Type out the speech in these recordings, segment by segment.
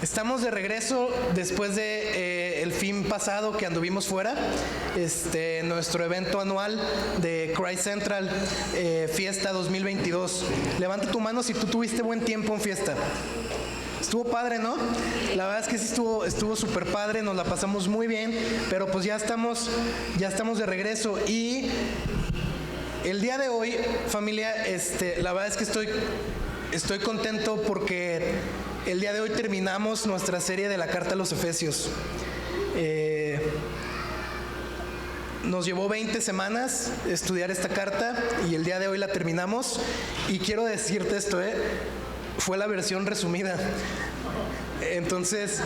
Estamos de regreso después de el fin pasado que anduvimos fuera, nuestro evento anual de Christ Central, Fiesta 2022. Levanta tu mano si tú tuviste buen tiempo en fiesta. Estuvo padre, ¿no? La verdad es que sí estuvo súper padre, nos la pasamos muy bien, pero pues ya estamos de regreso. Y el día de hoy, familia, la verdad es que estoy contento porque el día de hoy terminamos nuestra serie de la Carta a los Efesios. Nos llevó 20 semanas estudiar esta carta y el día de hoy la terminamos. Y quiero decirte esto, fue la versión resumida. Entonces,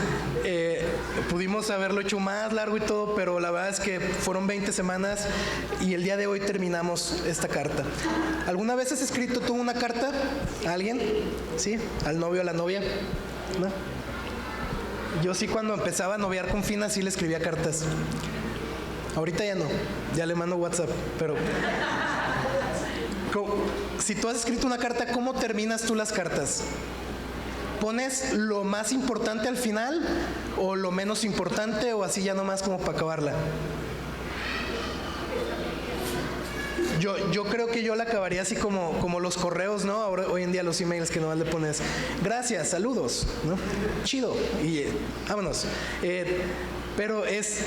pudimos haberlo hecho más largo y todo, pero la verdad es que fueron 20 semanas y el día de hoy terminamos esta carta. ¿Alguna vez has escrito tú una carta a alguien? ¿Sí? ¿Al novio, a la novia? ¿No? Yo sí, cuando empezaba a noviar con Fina, sí le escribía cartas. Ahorita ya no, ya le mando WhatsApp, pero... Si tú has escrito una carta, ¿cómo terminas tú las cartas? ¿Pones lo más importante al final o lo menos importante o así ya nomás como para acabarla? Yo creo que yo la acabaría así como los correos, ¿no? Ahora, hoy en día los emails que nomás le pones gracias, saludos, ¿no? Chido, y vámonos. Pero es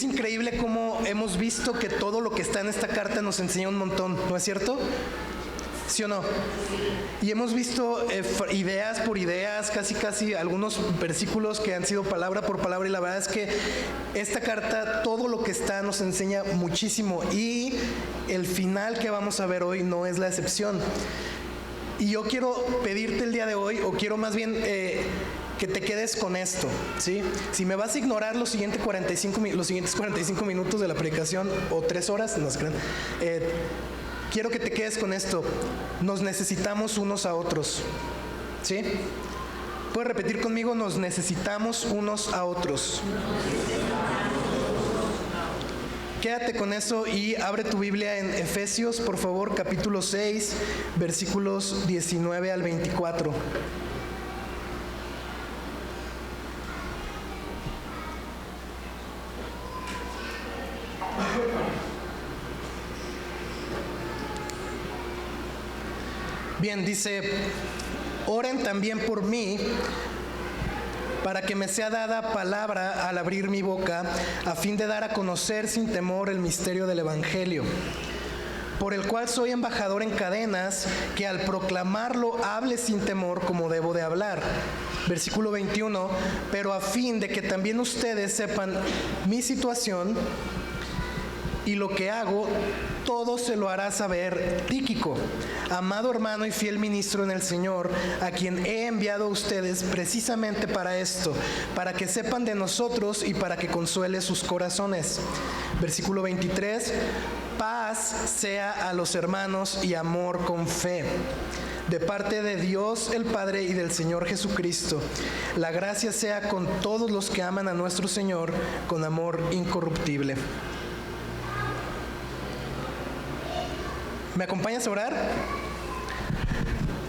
increíble cómo hemos visto que todo lo que está en esta carta nos enseña un montón, ¿no es cierto? ¿Sí o no? Y hemos visto ideas por ideas, casi algunos versículos que han sido palabra por palabra, y la verdad es que esta carta, todo lo que está nos enseña muchísimo, y el final que vamos a ver hoy no es la excepción. Y yo quiero pedirte el día de hoy, o quiero más bien que te quedes con esto, ¿sí? Si me vas a ignorar los siguientes 45 minutos de la predicación, o 3 horas, no se crean, quiero que te quedes con esto. Nos necesitamos unos a otros, ¿sí? ¿Puedes repetir conmigo? Nos necesitamos unos a otros. Quédate con eso y abre tu Biblia en Efesios, por favor, capítulo 6, versículos 19 al 24. Bien, dice: oren también por mí, para que me sea dada palabra al abrir mi boca, a fin de dar a conocer sin temor el misterio del Evangelio, por el cual soy embajador en cadenas, que al proclamarlo hable sin temor como debo de hablar. Versículo 21, pero a fin de que también ustedes sepan mi situación y lo que hago, todo se lo hará saber Tíquico, amado hermano y fiel ministro en el Señor, a quien he enviado a ustedes precisamente para esto, para que sepan de nosotros y para que consuele sus corazones. Versículo 23, paz sea a los hermanos y amor con fe, de parte de Dios el Padre y del Señor Jesucristo. La gracia sea con todos los que aman a nuestro Señor con amor incorruptible. ¿Me acompañas a orar?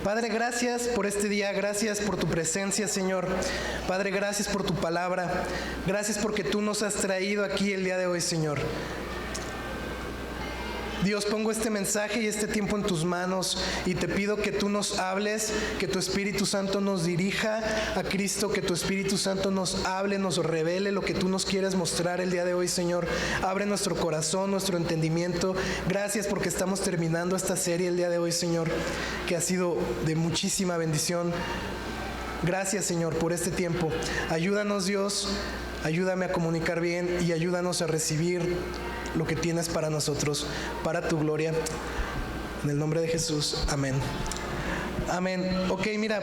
Padre, gracias por este día, gracias por tu presencia, Señor. Padre, gracias por tu palabra, gracias porque tú nos has traído aquí el día de hoy, Señor. Dios, pongo este mensaje y este tiempo en tus manos y te pido que tú nos hables, que tu Espíritu Santo nos dirija a Cristo, que tu Espíritu Santo nos hable, nos revele lo que tú nos quieres mostrar el día de hoy, Señor. Abre nuestro corazón, nuestro entendimiento. Gracias porque estamos terminando esta serie el día de hoy, Señor, que ha sido de muchísima bendición. Gracias, Señor, por este tiempo. Ayúdanos, Dios, ayúdame a comunicar bien y ayúdanos a recibir lo que tienes para nosotros, para tu gloria. En el nombre de Jesús, amén. Amén. Ok, mira,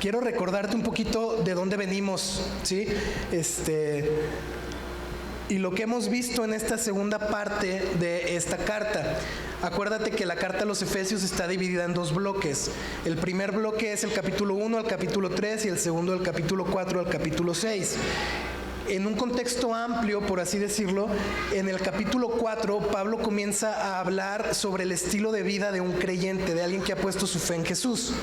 quiero recordarte un poquito de dónde venimos, ¿sí? Y lo que hemos visto en esta segunda parte de esta carta. Acuérdate que la carta a los Efesios está dividida en 2 bloques. El primer bloque es el capítulo 1 al capítulo 3 y el segundo el capítulo 4 al capítulo 6. En un contexto amplio, por así decirlo, en el capítulo 4, Pablo comienza a hablar sobre el estilo de vida de un creyente, de alguien que ha puesto su fe en Jesús.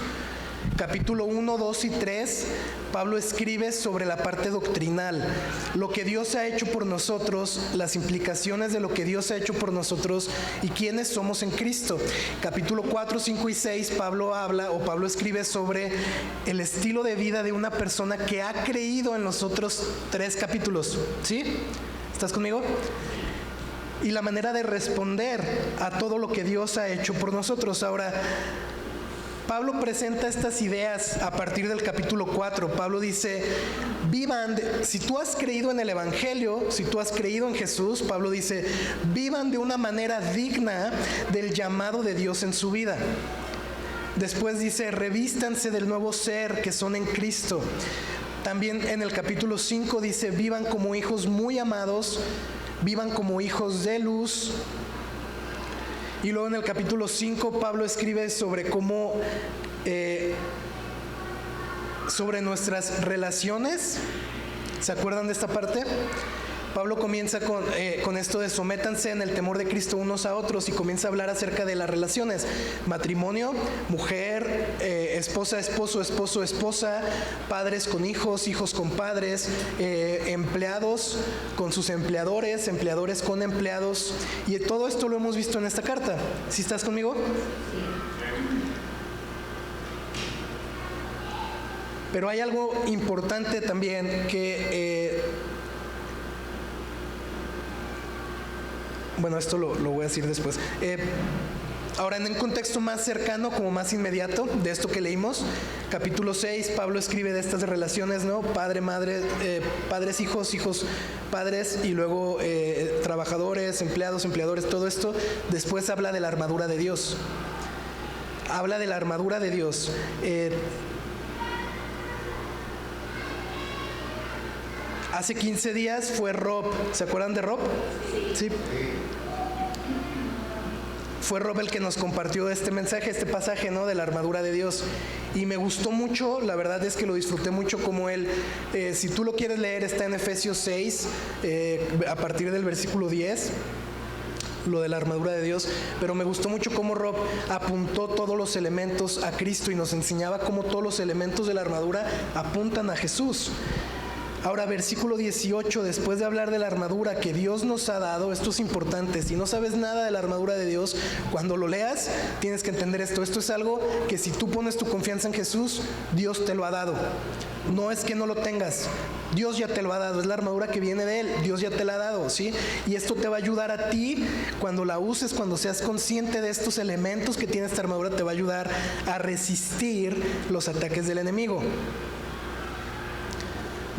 Capítulo 1, 2 y 3, Pablo escribe sobre la parte doctrinal, lo que Dios ha hecho por nosotros, las implicaciones de lo que Dios ha hecho por nosotros y quiénes somos en Cristo. Capítulo 4, 5 y 6, Pablo escribe sobre el estilo de vida de una persona que ha creído en los otros 3 capítulos. ¿Sí? ¿Estás conmigo? Y la manera de responder a todo lo que Dios ha hecho por nosotros. Ahora, Pablo presenta estas ideas a partir del capítulo 4. Pablo dice, vivan, si tú has creído en el Evangelio, si tú has creído en Jesús, Pablo dice, vivan de una manera digna del llamado de Dios en su vida. Después dice, revístanse del nuevo ser que son en Cristo. También en el capítulo 5 dice, vivan como hijos muy amados, vivan como hijos de luz. Y luego en el capítulo 5 Pablo escribe sobre cómo, sobre nuestras relaciones. ¿Se acuerdan de esta parte? Pablo comienza con esto de sométanse en el temor de Cristo unos a otros y comienza a hablar acerca de las relaciones. Matrimonio, mujer, esposa, esposo, esposo, esposa, padres con hijos, hijos con padres, empleados con sus empleadores, empleadores con empleados. Y todo esto lo hemos visto en esta carta. ¿Sí estás conmigo? Pero hay algo importante también que... bueno, esto lo voy a decir después. Ahora, en un contexto más cercano, como más inmediato, de esto que leímos, capítulo 6, Pablo escribe de estas relaciones, ¿no? Padre, madre, padres, hijos, hijos, padres, y luego trabajadores, empleados, empleadores, todo esto. Después habla de la armadura de Dios. Habla de la armadura de Dios. Hace 15 días fue Rob. ¿Se acuerdan de Rob? Sí. Fue Rob el que nos compartió este mensaje, este pasaje, ¿no? De la armadura de Dios. Y me gustó mucho, la verdad es que lo disfruté mucho como él. Si tú lo quieres leer, está en Efesios 6, a partir del versículo 10. Lo de la armadura de Dios, pero me gustó mucho cómo Rob apuntó todos los elementos a Cristo y nos enseñaba cómo todos los elementos de la armadura apuntan a Jesús. Ahora, versículo 18, después de hablar de la armadura que Dios nos ha dado, esto es importante. Si no sabes nada de la armadura de Dios, cuando lo leas, tienes que entender esto. Esto es algo que si tú pones tu confianza en Jesús, Dios te lo ha dado. No es que no lo tengas, Dios ya te lo ha dado, es la armadura que viene de Él, Dios ya te la ha dado, ¿sí? Y esto te va a ayudar a ti, cuando la uses, cuando seas consciente de estos elementos que tiene esta armadura, te va a ayudar a resistir los ataques del enemigo.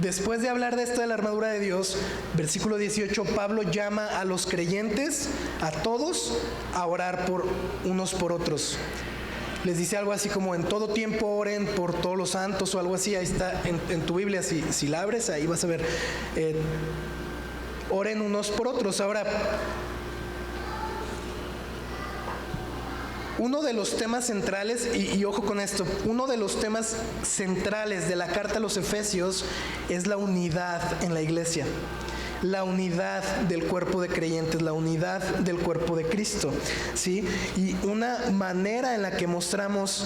Después de hablar de esto de la armadura de Dios, versículo 18, Pablo llama a los creyentes, a todos, a orar por unos por otros. Les dice algo así como en todo tiempo oren por todos los santos o algo así. Ahí está en tu Biblia, si la abres, ahí vas a ver. Oren unos por otros. Ahora, uno de los temas centrales, y ojo con esto, uno de los temas centrales de la carta a los Efesios es la unidad en la iglesia. La unidad del cuerpo de creyentes, la unidad del cuerpo de Cristo, ¿sí? Y una manera en la que mostramos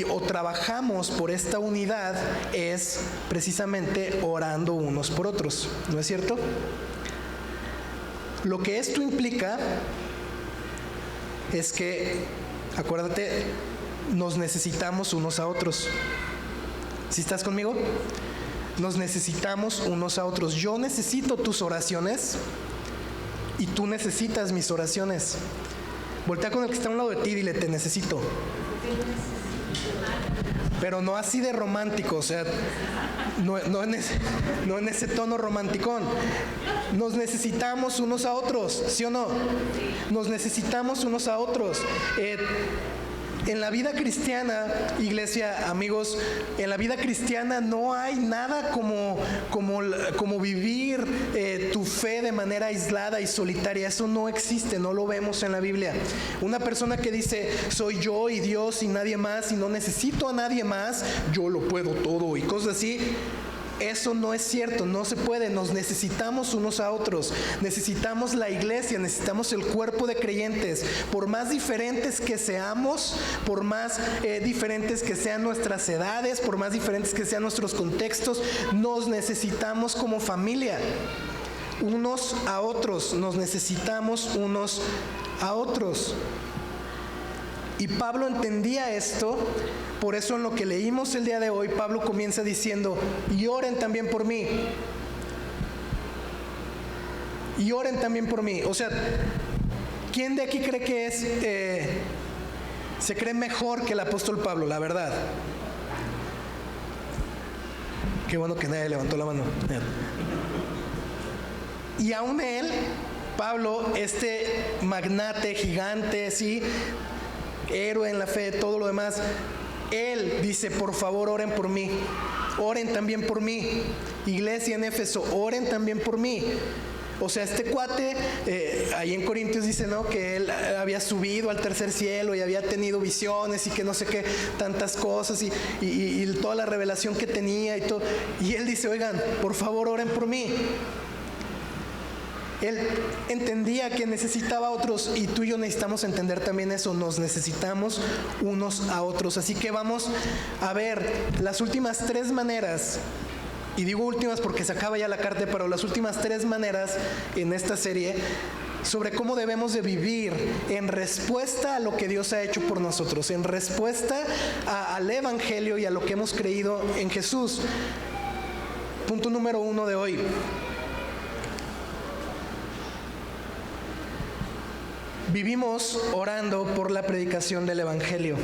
o trabajamos por esta unidad es precisamente orando unos por otros, ¿no es cierto? Lo que esto implica es que, acuérdate, nos necesitamos unos a otros. ¿Sí estás conmigo? Nos necesitamos unos a otros. Yo necesito tus oraciones y tú necesitas mis oraciones. Voltea con el que está a un lado de ti y dile, te necesito. Pero no así de romántico, o sea, no en ese tono romanticón. Nos necesitamos unos a otros, ¿sí o no? Nos necesitamos unos a otros. En la vida cristiana, iglesia, amigos, en la vida cristiana no hay nada como vivir tu fe de manera aislada y solitaria. Eso no existe, no lo vemos en la Biblia. Una persona que dice, soy yo y Dios y nadie más y no necesito a nadie más, yo lo puedo todo y cosas así, eso no es cierto, no se puede. Nos necesitamos unos a otros, necesitamos la iglesia, necesitamos el cuerpo de creyentes. Por más diferentes que seamos, por más diferentes que sean nuestras edades, por más diferentes que sean nuestros contextos, nos necesitamos como familia, unos a otros, nos necesitamos unos a otros. Y Pablo entendía esto, por eso en lo que leímos el día de hoy, Pablo comienza diciendo, y oren también por mí. Y oren también por mí. O sea, ¿quién de aquí cree que se cree mejor que el apóstol Pablo, la verdad? Qué bueno que nadie levantó la mano. Y aún él, Pablo, este magnate, gigante, ¿sí?, héroe en la fe, todo lo demás, él dice, por favor, oren por mí, oren también por mí. Iglesia en Éfeso, oren también por mí. O sea, este cuate, ahí en Corintios dice, ¿no?, que él había subido al tercer cielo y había tenido visiones y que no sé qué, tantas cosas y toda la revelación que tenía y todo. Y él dice, oigan, por favor, oren por mí. Él entendía que necesitaba a otros y tú y yo necesitamos entender también eso, nos necesitamos unos a otros. Así que vamos a ver las últimas 3 maneras, y digo últimas porque se acaba ya la carta, pero las últimas 3 maneras en esta serie sobre cómo debemos de vivir en respuesta a lo que Dios ha hecho por nosotros, en respuesta al Evangelio y a lo que hemos creído en Jesús. Punto número 1 de hoy. Vivimos orando por la predicación del Evangelio.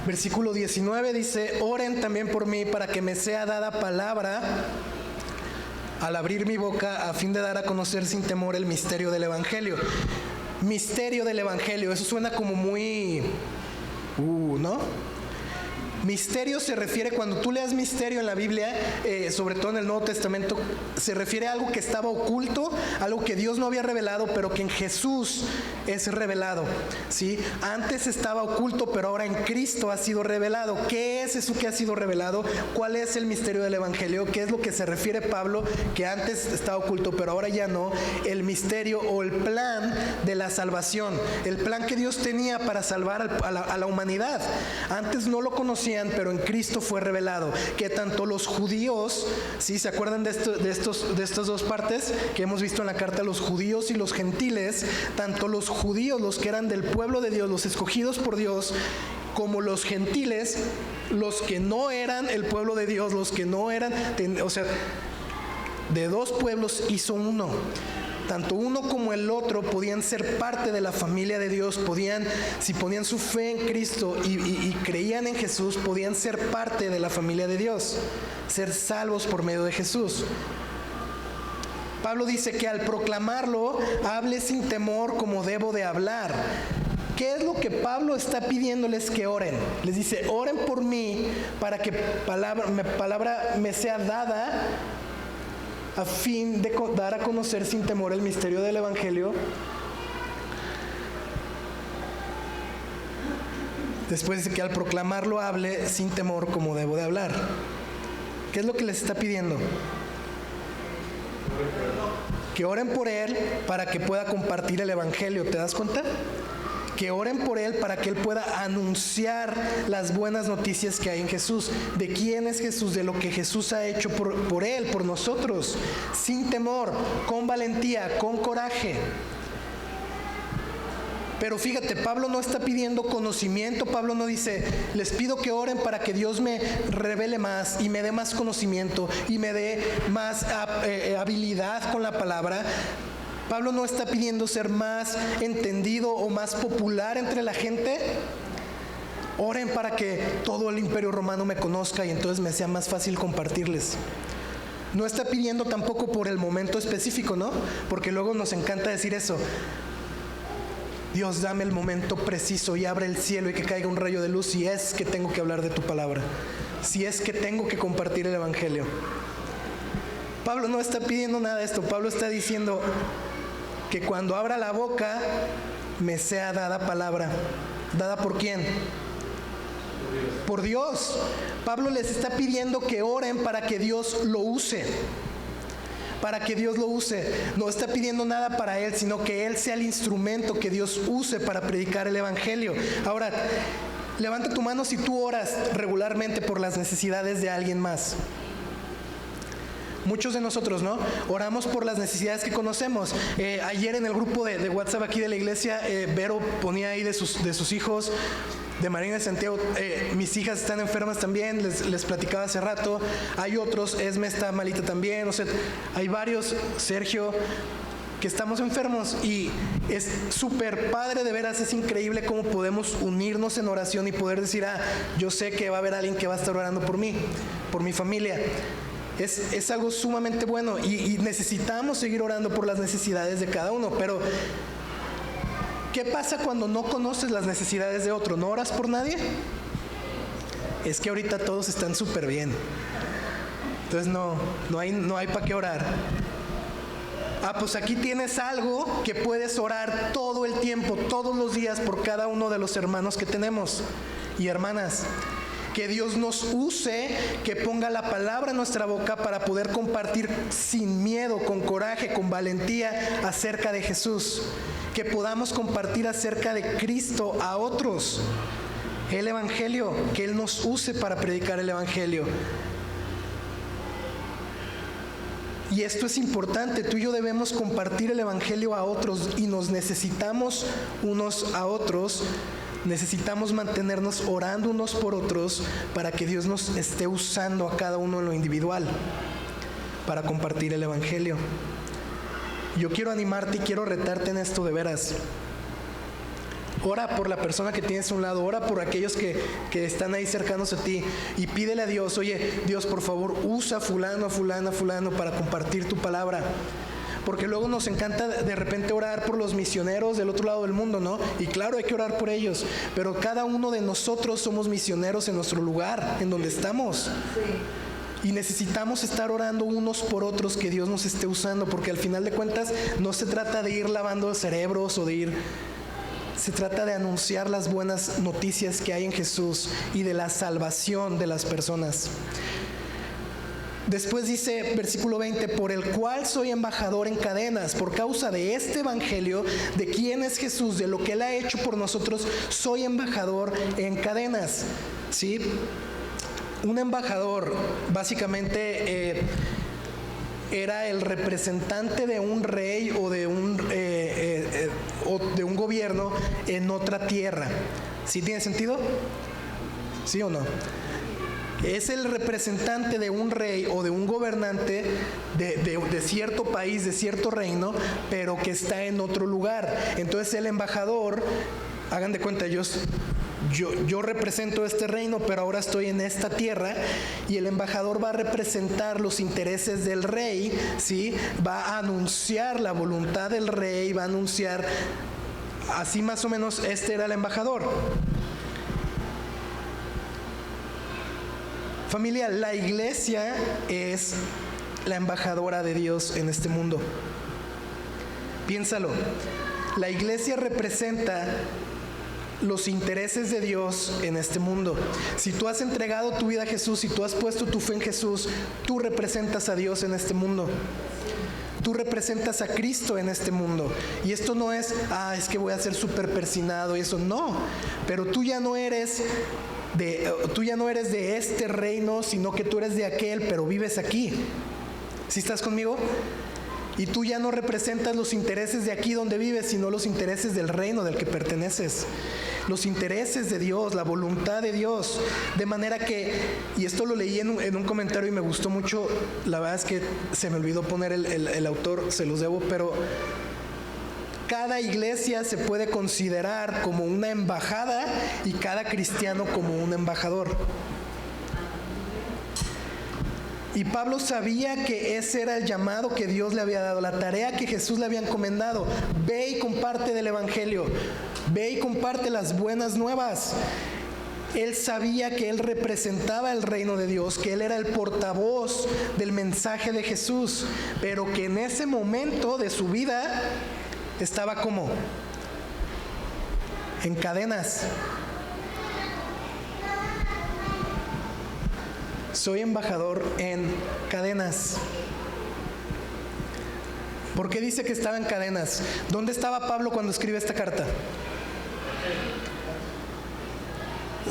Versículo 19 dice, oren también por mí para que me sea dada palabra al abrir mi boca a fin de dar a conocer sin temor el misterio del Evangelio. Misterio del Evangelio, eso suena como muy... ¿no? Misterio se refiere, cuando tú leas misterio en la Biblia, sobre todo en el Nuevo Testamento, se refiere a algo que estaba oculto, algo que Dios no había revelado, pero que en Jesús es revelado, ¿sí? Antes estaba oculto, pero ahora en Cristo ha sido revelado. ¿Qué es eso que ha sido revelado? ¿Cuál es el misterio del Evangelio? ¿Qué es lo que se refiere Pablo? Que antes estaba oculto, pero ahora ya no. El misterio o el plan de la salvación, el plan que Dios tenía para salvar a la humanidad. Antes no lo conocían, pero en Cristo fue revelado, que tanto los judíos, ¿sí? ¿Se acuerdan de estas 2 partes que hemos visto en la carta? Los judíos y los gentiles, tanto los judíos, los que eran del pueblo de Dios, los escogidos por Dios, como los gentiles, los que no eran el pueblo de Dios, los que no eran, o sea, de 2 pueblos hizo uno. Tanto uno como el otro podían ser parte de la familia de Dios, podían, si ponían su fe en Cristo y creían en Jesús, podían ser parte de la familia de Dios, ser salvos por medio de Jesús. Pablo dice que al proclamarlo, hable sin temor como debo de hablar. ¿Qué es lo que Pablo está pidiéndoles que oren? Les dice, oren por mí para que palabra me sea dada a fin de dar a conocer sin temor el misterio del Evangelio. Después dice que al proclamarlo hable sin temor como debo de hablar. ¿Qué es lo que les está pidiendo? Que oren por él para que pueda compartir el Evangelio. ¿Te das cuenta? Que oren por él para que él pueda anunciar las buenas noticias que hay en Jesús. ¿De quién es Jesús? De lo que Jesús ha hecho por él, por nosotros. Sin temor, con valentía, con coraje. Pero fíjate, Pablo no está pidiendo conocimiento. Pablo no dice, les pido que oren para que Dios me revele más y me dé más conocimiento y me dé más habilidad con la palabra. Pablo no está pidiendo ser más entendido o más popular entre la gente. Oren para que todo el Imperio Romano me conozca y entonces me sea más fácil compartirles. No está pidiendo tampoco por el momento específico, ¿no? Porque luego nos encanta decir eso. Dios, dame el momento preciso y abre el cielo y que caiga un rayo de luz si es que tengo que hablar de tu palabra, si es que tengo que compartir el Evangelio. Pablo no está pidiendo nada de esto. Pablo está diciendo que cuando abra la boca me sea dada palabra. ¿Dada por quién? Por Dios. Pablo les está pidiendo que oren para que Dios lo use. Para que Dios lo use. No está pidiendo nada para él, sino que él sea el instrumento que Dios use para predicar el evangelio. Ahora, levanta tu mano si tú oras regularmente por las necesidades de alguien más. Muchos de nosotros, ¿no? Oramos por las necesidades que conocemos. Ayer en el grupo de WhatsApp aquí de la iglesia, Vero ponía ahí de sus hijos, de Marina y Santiago. Mis hijas están enfermas también, les platicaba hace rato. Hay otros, Esme está malita también. O sea, hay varios, Sergio, que estamos enfermos, y es súper padre, de veras, es increíble cómo podemos unirnos en oración y poder decir, yo sé que va a haber alguien que va a estar orando por mí, por mi familia. Es algo sumamente bueno y necesitamos seguir orando por las necesidades de cada uno. Pero ¿qué pasa cuando no conoces las necesidades de otro? ¿No oras por nadie? Es que ahorita todos están súper bien, entonces no hay para qué orar. Pues aquí tienes algo que puedes orar todo el tiempo, todos los días, por cada uno de los hermanos que tenemos y hermanas. Que Dios nos use, que ponga la palabra en nuestra boca para poder compartir sin miedo, con coraje, con valentía acerca de Jesús. Que podamos compartir acerca de Cristo a otros. El evangelio, que Él nos use para predicar el evangelio. Y esto es importante, tú y yo debemos compartir el evangelio a otros y nos necesitamos unos a otros. Necesitamos mantenernos orando unos por otros para que Dios nos esté usando a cada uno en lo individual para compartir el evangelio. Yo quiero animarte y quiero retarte en esto de veras. Ora por la persona que tienes a un lado, ora por aquellos que están ahí cercanos a ti y pídele a Dios, oye, Dios, por favor, usa a fulano, a fulana, a fulano para compartir tu palabra. Porque luego nos encanta de repente orar por los misioneros del otro lado del mundo, ¿no? Y claro, hay que orar por ellos, pero cada uno de nosotros somos misioneros en nuestro lugar, en donde estamos. Sí. Y necesitamos estar orando unos por otros, que Dios nos esté usando, porque al final de cuentas no se trata de ir lavando cerebros o de ir... Se trata de anunciar las buenas noticias que hay en Jesús y de la salvación de las personas. Después dice, versículo 20, por el cual soy embajador en cadenas, por causa de este evangelio, de quién es Jesús, de lo que Él ha hecho por nosotros, soy embajador en cadenas. ¿Sí? Un embajador, básicamente, era el representante de un rey o de un gobierno en otra tierra. ¿Sí tiene sentido? ¿Sí o no? Es el representante de un rey o de un gobernante de cierto país, de cierto reino, pero que está en otro lugar. Entonces el embajador, hagan de cuenta, yo represento este reino, pero ahora estoy en esta tierra, y el embajador va a representar los intereses del rey, ¿sí? Va a anunciar la voluntad del rey, va a anunciar, así más o menos, este era el embajador. Familia, la iglesia es la embajadora de Dios en este mundo. Piénsalo. La iglesia representa los intereses de Dios en este mundo. Si tú has entregado tu vida a Jesús, si tú has puesto tu fe en Jesús, tú representas a Dios en este mundo. Tú representas a Cristo en este mundo. Y esto no es, es que voy a ser súper persinado y eso, no. Pero tú ya no eres de este reino, sino que tú eres de aquel, pero vives aquí. ¿Sí estás conmigo? Y tú ya no representas los intereses de aquí donde vives, sino los intereses del reino del que perteneces. Los intereses de Dios, la voluntad de Dios. De manera que, y esto lo leí en un comentario y me gustó mucho, la verdad es que se me olvidó poner el autor, se los debo, pero cada iglesia se puede considerar como una embajada y cada cristiano como un embajador. Y Pablo sabía que ese era el llamado que Dios le había dado, la tarea que Jesús le había encomendado. Ve y comparte del evangelio, ve y comparte las buenas nuevas. Él sabía que él representaba el reino de Dios, que él era el portavoz del mensaje de Jesús, pero que en ese momento de su vida estaba como en cadenas. Soy embajador en cadenas. ¿Por qué dice que estaba en cadenas? ¿Dónde estaba Pablo cuando escribe esta carta?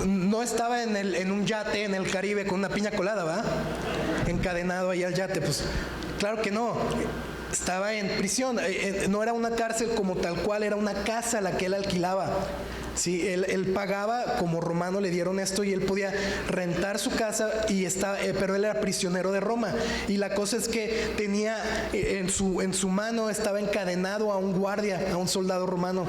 No estaba en un yate en el Caribe con una piña colada, ¿va? Encadenado ahí al yate. Pues claro que no. Estaba en prisión. No era una cárcel como tal cual, era una casa la que él alquilaba. Sí, él pagaba, como romano le dieron esto y él podía rentar su casa, pero él era prisionero de Roma. Y la cosa es que tenía en su mano, estaba encadenado a un guardia, a un soldado romano.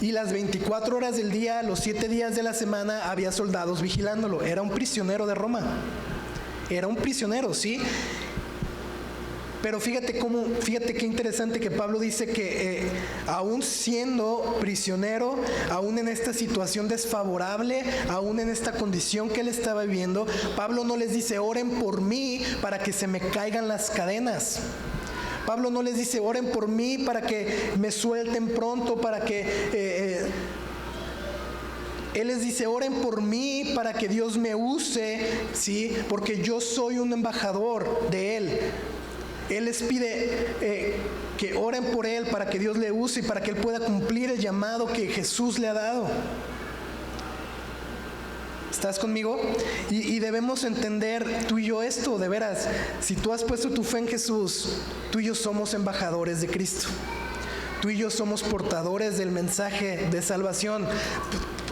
Y las 24 horas del día, los 7 días de la semana, había soldados vigilándolo. Era un prisionero de Roma. Era un prisionero, ¿sí? Pero fíjate qué interesante que Pablo dice que aún siendo prisionero, aún en esta situación desfavorable, aún en esta condición que él estaba viviendo, Pablo no les dice, oren por mí para que se me caigan las cadenas. Pablo no les dice, oren por mí para que me suelten pronto, para que... Él les dice, oren por mí para que Dios me use, ¿sí? Porque yo soy un embajador de Él. Él les pide que oren por Él para que Dios le use y para que Él pueda cumplir el llamado que Jesús le ha dado. ¿Estás conmigo? Y debemos entender tú y yo esto, de veras. Si tú has puesto tu fe en Jesús, tú y yo somos embajadores de Cristo. Tú y yo somos portadores del mensaje de salvación.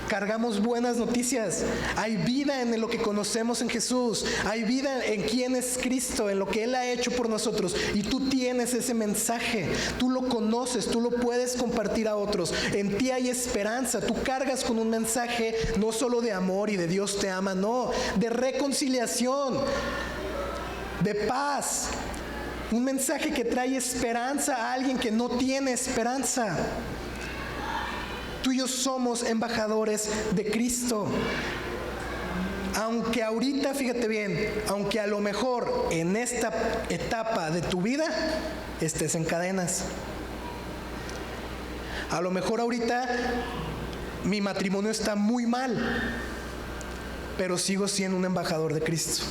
Cargamos buenas noticias. Hay vida en lo que conocemos en Jesús. Hay vida en quién es Cristo, en lo que Él ha hecho por nosotros. Y tú tienes ese mensaje. Tú lo conoces, tú lo puedes compartir a otros. En ti hay esperanza. Tú cargas con un mensaje no solo de amor y de Dios te ama, no, de reconciliación, de paz. Un mensaje que trae esperanza a alguien que no tiene esperanza. Tú y yo somos embajadores de Cristo. Aunque ahorita, fíjate bien, aunque a lo mejor en esta etapa de tu vida estés en cadenas. A lo mejor ahorita mi matrimonio está muy mal, pero sigo siendo un embajador de Cristo.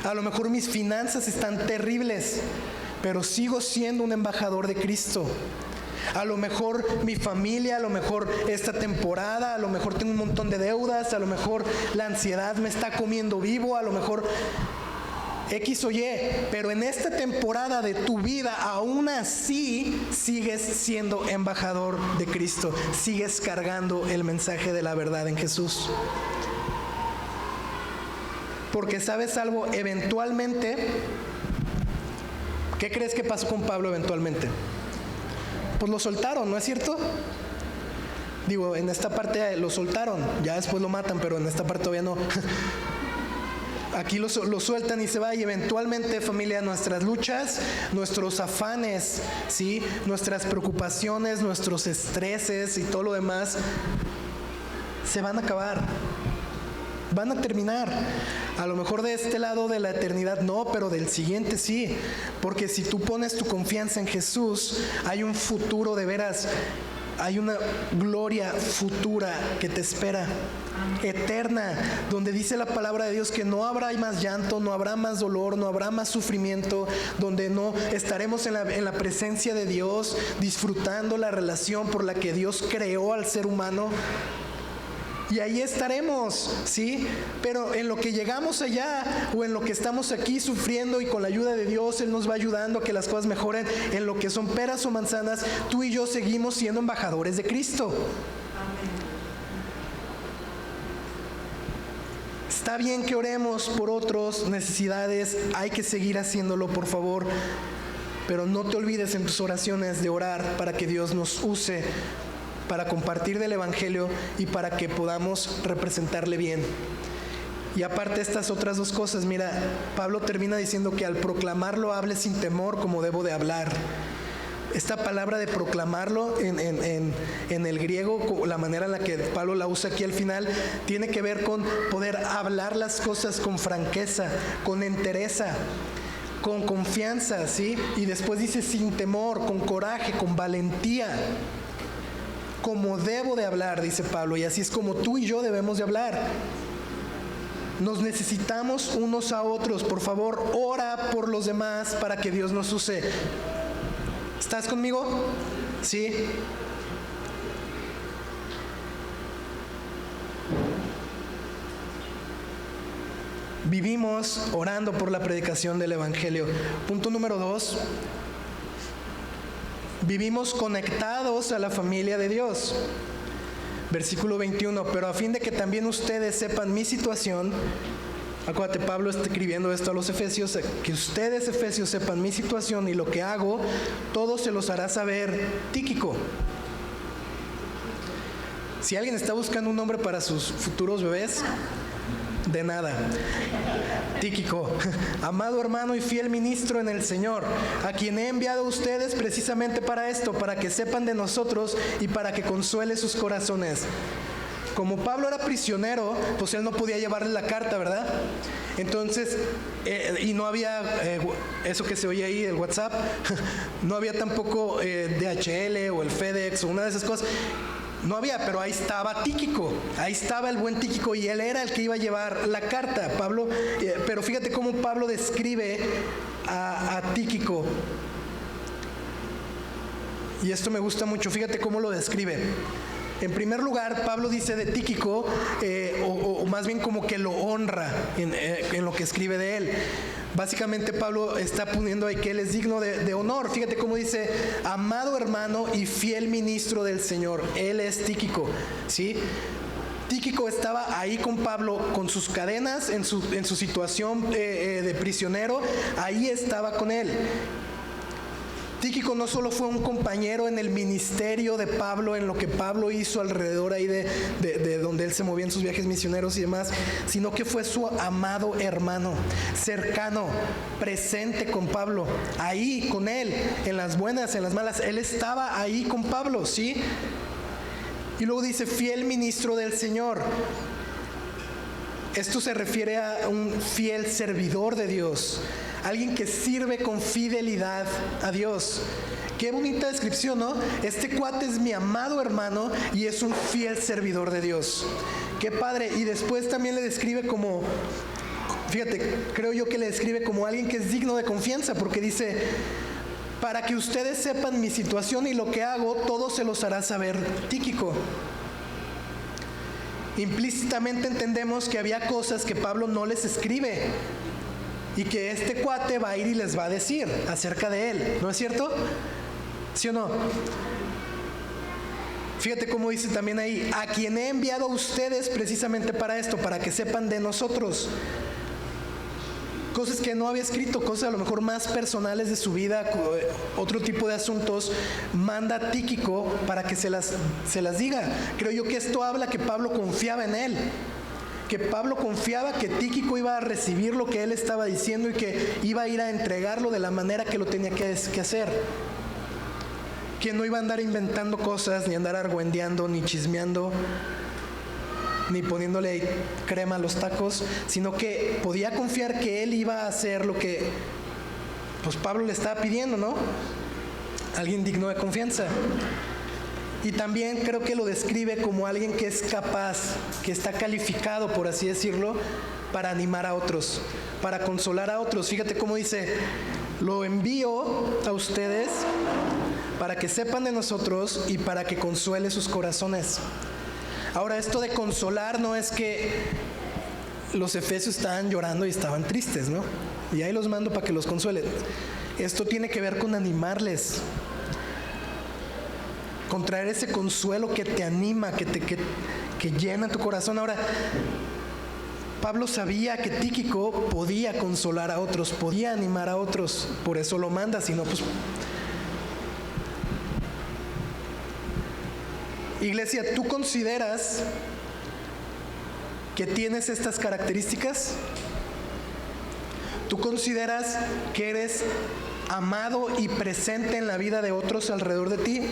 A lo mejor mis finanzas están terribles, pero sigo siendo un embajador de Cristo. A lo mejor mi familia, a lo mejor esta temporada, a lo mejor tengo un montón de deudas, a lo mejor la ansiedad me está comiendo vivo, a lo mejor X o Y, pero en esta temporada de tu vida aún así sigues siendo embajador de Cristo, sigues cargando el mensaje de la verdad en Jesús. Porque sabes algo, eventualmente, ¿qué crees que pasó con Pablo eventualmente? Pues lo soltaron, ¿no es cierto? Digo, en esta parte lo soltaron, ya después lo matan, pero en esta parte todavía no. Aquí lo sueltan y se va, y eventualmente, familia, nuestras luchas, nuestros afanes, ¿sí? Nuestras preocupaciones, nuestros estreses y todo lo demás se van a acabar. Van a terminar. A lo mejor de este lado de la eternidad no, pero del siguiente sí. Porque si tú pones tu confianza en Jesús, hay un futuro de veras. Hay una gloria futura que te espera, eterna, donde dice la palabra de Dios que no habrá más llanto, no habrá más dolor, no habrá más sufrimiento, donde no estaremos en la presencia de Dios, disfrutando la relación por la que Dios creó al ser humano. Y ahí estaremos, ¿sí? Pero en lo que llegamos allá, o en lo que estamos aquí sufriendo y con la ayuda de Dios, Él nos va ayudando a que las cosas mejoren. En lo que son peras o manzanas, tú y yo seguimos siendo embajadores de Cristo. Está bien que oremos por otros necesidades, hay que seguir haciéndolo, por favor. Pero no te olvides en tus oraciones de orar para que Dios nos use para compartir del Evangelio y para que podamos representarle bien. Y aparte de estas otras dos cosas, mira, Pablo termina diciendo que al proclamarlo hable sin temor como debo de hablar. Esta palabra de proclamarlo en el griego, la manera en la que Pablo la usa aquí al final, tiene que ver con poder hablar las cosas con franqueza, con entereza, con confianza, ¿sí? Y después dice sin temor, con coraje, con valentía. como debo de hablar, dice Pablo, y así es como tú y yo debemos de hablar. Nos necesitamos unos a otros. Por favor, ora por los demás para que Dios nos use. ¿Estás conmigo? ¿Sí? Vivimos orando por la predicación del Evangelio. Punto número 2. Vivimos conectados a la familia de Dios. Versículo 21. Pero a fin de que también ustedes sepan mi situación. Acuérdate, Pablo está escribiendo esto a los efesios. Que ustedes, efesios, sepan mi situación y lo que hago, todo se los hará saber Tíquico. Si alguien está buscando un nombre para sus futuros bebés, de nada. Tíquico, amado hermano y fiel ministro en el Señor, a quien he enviado a ustedes precisamente para esto, para que sepan de nosotros y para que consuele sus corazones. Como Pablo era prisionero, pues él no podía llevarle la carta, ¿verdad? Entonces, y no había eso que se oye ahí, el WhatsApp, no había tampoco DHL o el FedEx o una de esas cosas. No había, pero ahí estaba Tíquico, ahí estaba el buen Tíquico y él era el que iba a llevar la carta, Pablo. Pero fíjate cómo Pablo describe a Tíquico. Y esto me gusta mucho, fíjate cómo lo describe. En primer lugar, Pablo dice de Tíquico, o más bien como que lo honra en lo que escribe de él. Básicamente Pablo está poniendo ahí que él es digno de honor. Fíjate cómo dice, amado hermano y fiel ministro del Señor. Él es Tíquico, ¿sí? Tíquico estaba ahí con Pablo, con sus cadenas, en su situación de prisionero. Ahí estaba con él. Tíquico no solo fue un compañero en el ministerio de Pablo, en lo que Pablo hizo alrededor ahí de donde él se movía en sus viajes misioneros y demás, sino que fue su amado hermano, cercano, presente con Pablo, ahí con él, en las buenas, en las malas. Él estaba ahí con Pablo, ¿sí? Y luego dice, fiel ministro del Señor. Esto se refiere a un fiel servidor de Dios, alguien que sirve con fidelidad a Dios. Qué bonita descripción, ¿no? Este cuate es mi amado hermano y es un fiel servidor de Dios. Qué padre. Y después también le describe como, fíjate, creo yo que le describe como alguien que es digno de confianza, porque dice, para que ustedes sepan mi situación y lo que hago, todo se los hará saber Tíquico. Implícitamente entendemos que había cosas que Pablo no les escribe y que este cuate va a ir y les va a decir acerca de él, ¿no es cierto? ¿Sí o no? Fíjate cómo dice también ahí, a quien he enviado a ustedes precisamente para esto, para que sepan de nosotros. Cosas que no había escrito, cosas a lo mejor más personales de su vida, otro tipo de asuntos, manda a Tíquico para que se las diga. Creo yo que esto habla que Pablo confiaba en él, que Pablo confiaba que Tíquico iba a recibir lo que él estaba diciendo y que iba a ir a entregarlo de la manera que lo tenía que hacer. Que no iba a andar inventando cosas, ni andar argüendeando, ni chismeando, ni poniéndole crema a los tacos, sino que podía confiar que él iba a hacer lo que pues Pablo le estaba pidiendo, ¿no? Alguien digno de confianza. Y también creo que lo describe como alguien que es capaz, que está calificado, por así decirlo, para animar a otros, para consolar a otros. Fíjate cómo dice, lo envío a ustedes para que sepan de nosotros y para que consuele sus corazones. Ahora, esto de consolar no es que los efesios estaban llorando y estaban tristes, ¿no? Y ahí los mando para que los consuelen. Esto tiene que ver con animarles, con traer ese consuelo que te anima, que llena tu corazón. Ahora, Pablo sabía que Tíquico podía consolar a otros, podía animar a otros, por eso lo manda, si no, pues... Iglesia, ¿tú consideras que tienes estas características? ¿Tú consideras que eres amado y presente en la vida de otros alrededor de ti?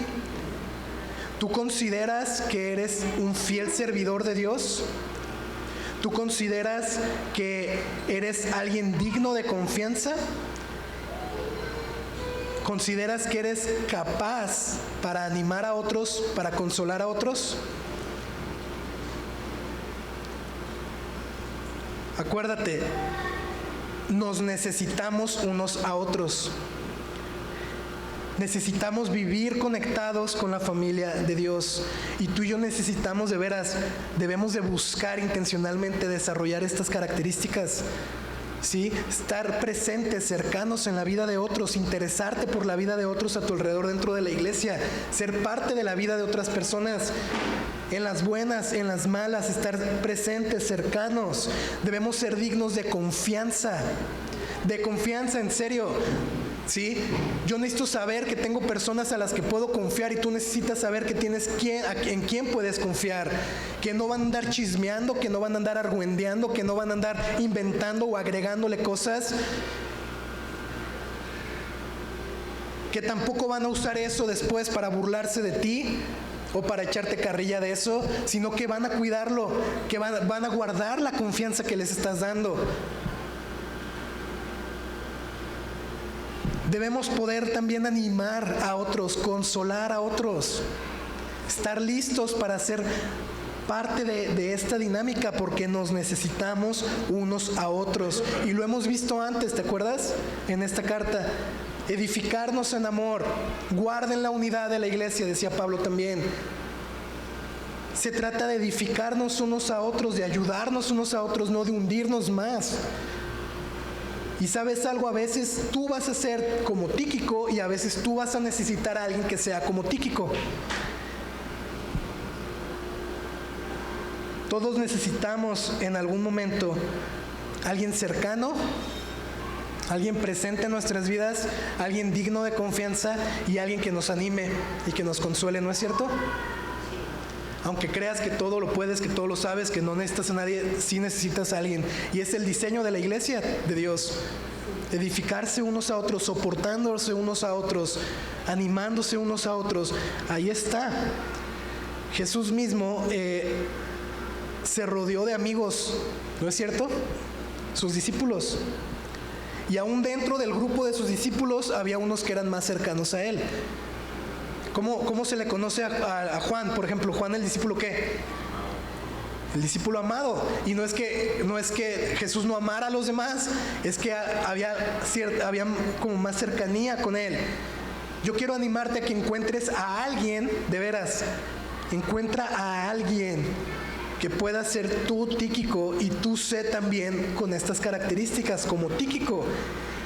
¿Tú consideras que eres un fiel servidor de Dios? ¿Tú consideras que eres alguien digno de confianza? ¿Consideras que eres capaz para animar a otros, para consolar a otros? Acuérdate, nos necesitamos unos a otros. Necesitamos vivir conectados con la familia de Dios. Y tú y yo necesitamos de veras, debemos de buscar intencionalmente desarrollar estas características. ¿Sí? Estar presentes, cercanos en la vida de otros, interesarte por la vida de otros a tu alrededor dentro de la iglesia, ser parte de la vida de otras personas, en las buenas, en las malas, estar presentes, cercanos. Debemos ser dignos de confianza, en serio. ¿Sí? Yo necesito saber que tengo personas a las que puedo confiar y tú necesitas saber que tienes en quién puedes confiar, que no van a andar chismeando, que no van a andar argüendeando, que no van a andar inventando o agregándole cosas, que tampoco van a usar eso después para burlarse de ti o para echarte carrilla de eso, sino que van a cuidarlo, que van a guardar la confianza que les estás dando. Debemos poder también animar a otros, consolar a otros, estar listos para ser parte de esta dinámica, porque nos necesitamos unos a otros. Y lo hemos visto antes, ¿te acuerdas? En esta carta, edificarnos en amor, guarden la unidad de la iglesia, decía Pablo también. Se trata de edificarnos unos a otros, de ayudarnos unos a otros, no de hundirnos más. Y sabes algo, a veces tú vas a ser como Tíquico y a veces tú vas a necesitar a alguien que sea como Tíquico. Todos necesitamos en algún momento alguien cercano, alguien presente en nuestras vidas, alguien digno de confianza y alguien que nos anime y que nos consuele, ¿no es cierto? Aunque creas que todo lo puedes, que todo lo sabes, que no necesitas a nadie, sí necesitas a alguien. Y es el diseño de la iglesia de Dios. Edificarse unos a otros, soportándose unos a otros, animándose unos a otros. Ahí está. Jesús mismo se rodeó de amigos, ¿no es cierto? Sus discípulos. Y aún dentro del grupo de sus discípulos había unos que eran más cercanos a él. ¿Cómo se le conoce a Juan? Por ejemplo, Juan, el discípulo ¿qué? El discípulo amado. Y no es que Jesús no amara a los demás, es que había como más cercanía con él. Yo quiero animarte a que encuentres a alguien, de veras, encuentra a alguien que pueda ser tú, Tíquico, y tú sé también con estas características como Tíquico.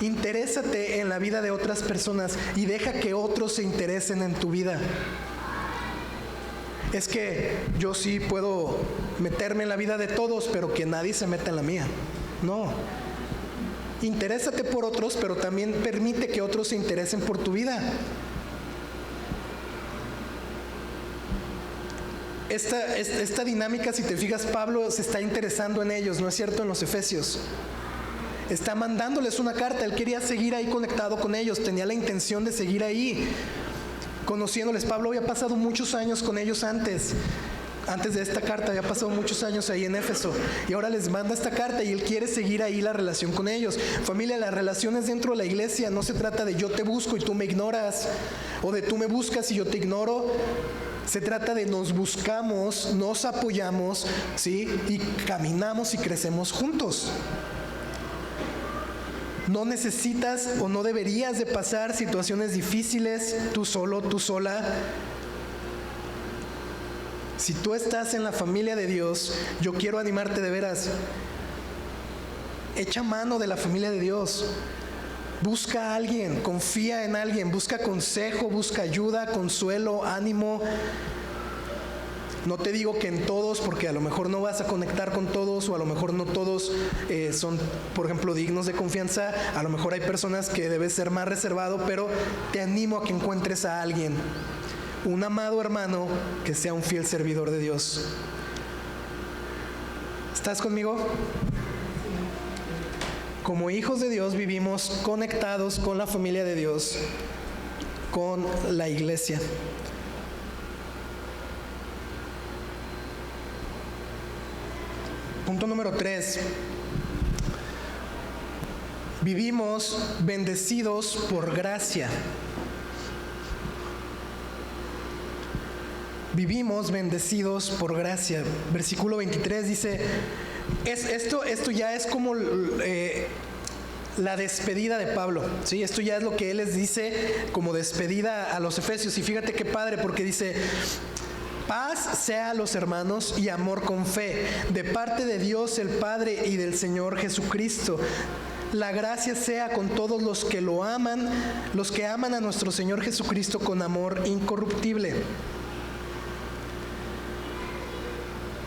Interésate en la vida de otras personas y deja que otros se interesen en tu vida. Es que yo sí puedo meterme en la vida de todos, pero que nadie se meta en la mía. No. Interésate por otros, pero también permite que otros se interesen por tu vida. Esta dinámica, si te fijas, Pablo se está interesando en ellos, ¿no es cierto? En los Efesios. Está mandándoles una carta, él quería seguir ahí conectado con ellos, tenía la intención de seguir ahí, conociéndoles. Pablo había pasado muchos años con ellos antes de esta carta, había pasado muchos años ahí en Éfeso, y ahora les manda esta carta y él quiere seguir ahí la relación con ellos. Familia, las relaciones dentro de la iglesia no se trata de yo te busco y tú me ignoras, o de tú me buscas y yo te ignoro. Se trata de nos buscamos, nos apoyamos, ¿sí? Y caminamos y crecemos juntos. No necesitas o no deberías de pasar situaciones difíciles tú solo, tú sola. Si tú estás en la familia de Dios, yo quiero animarte de veras. Echa mano de la familia de Dios. Busca a alguien, confía en alguien, busca consejo, busca ayuda, consuelo, ánimo. No te digo que en todos, porque a lo mejor no vas a conectar con todos, o a lo mejor no todos son, por ejemplo, dignos de confianza. A lo mejor hay personas que debes ser más reservado, pero te animo a que encuentres a alguien, un amado hermano que sea un fiel servidor de Dios. ¿Estás conmigo? Como hijos de Dios vivimos conectados con la familia de Dios, con la iglesia. Punto número 3. Vivimos bendecidos por gracia. vivimos bendecidos por gracia. Versículo 23 dice, esto ya es como la despedida de Pablo, ¿sí? Esto ya es lo que él les dice como despedida a los efesios. Y fíjate qué padre, porque dice: paz sea a los hermanos y amor con fe, de parte de Dios el Padre y del Señor Jesucristo. La gracia sea con todos los que lo aman, los que aman a nuestro Señor Jesucristo con amor incorruptible.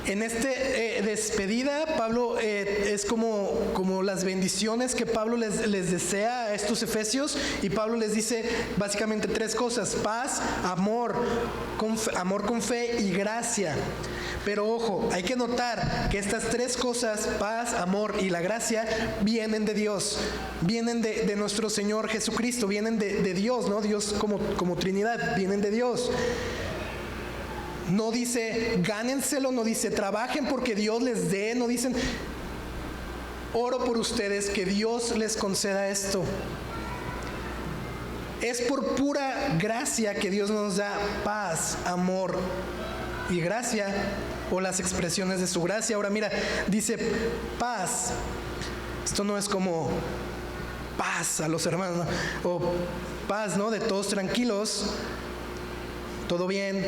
En despedida, Pablo es como las bendiciones que Pablo les desea a estos efesios, y Pablo les dice básicamente tres cosas: paz, amor con fe y gracia. Pero ojo, hay que notar que estas tres cosas, paz, amor y la gracia, vienen de Dios, vienen de nuestro Señor Jesucristo, vienen de Dios, ¿no? Dios como Trinidad, vienen de Dios. No dice gánenselo, no dice trabajen porque Dios les dé, no dicen oro por ustedes que Dios les conceda esto. Es por pura gracia que Dios nos da paz, amor y gracia, o las expresiones de su gracia. Ahora mira, dice paz. Esto no es como paz a los hermanos, ¿no? O paz, ¿no? De todos tranquilos, todo bien.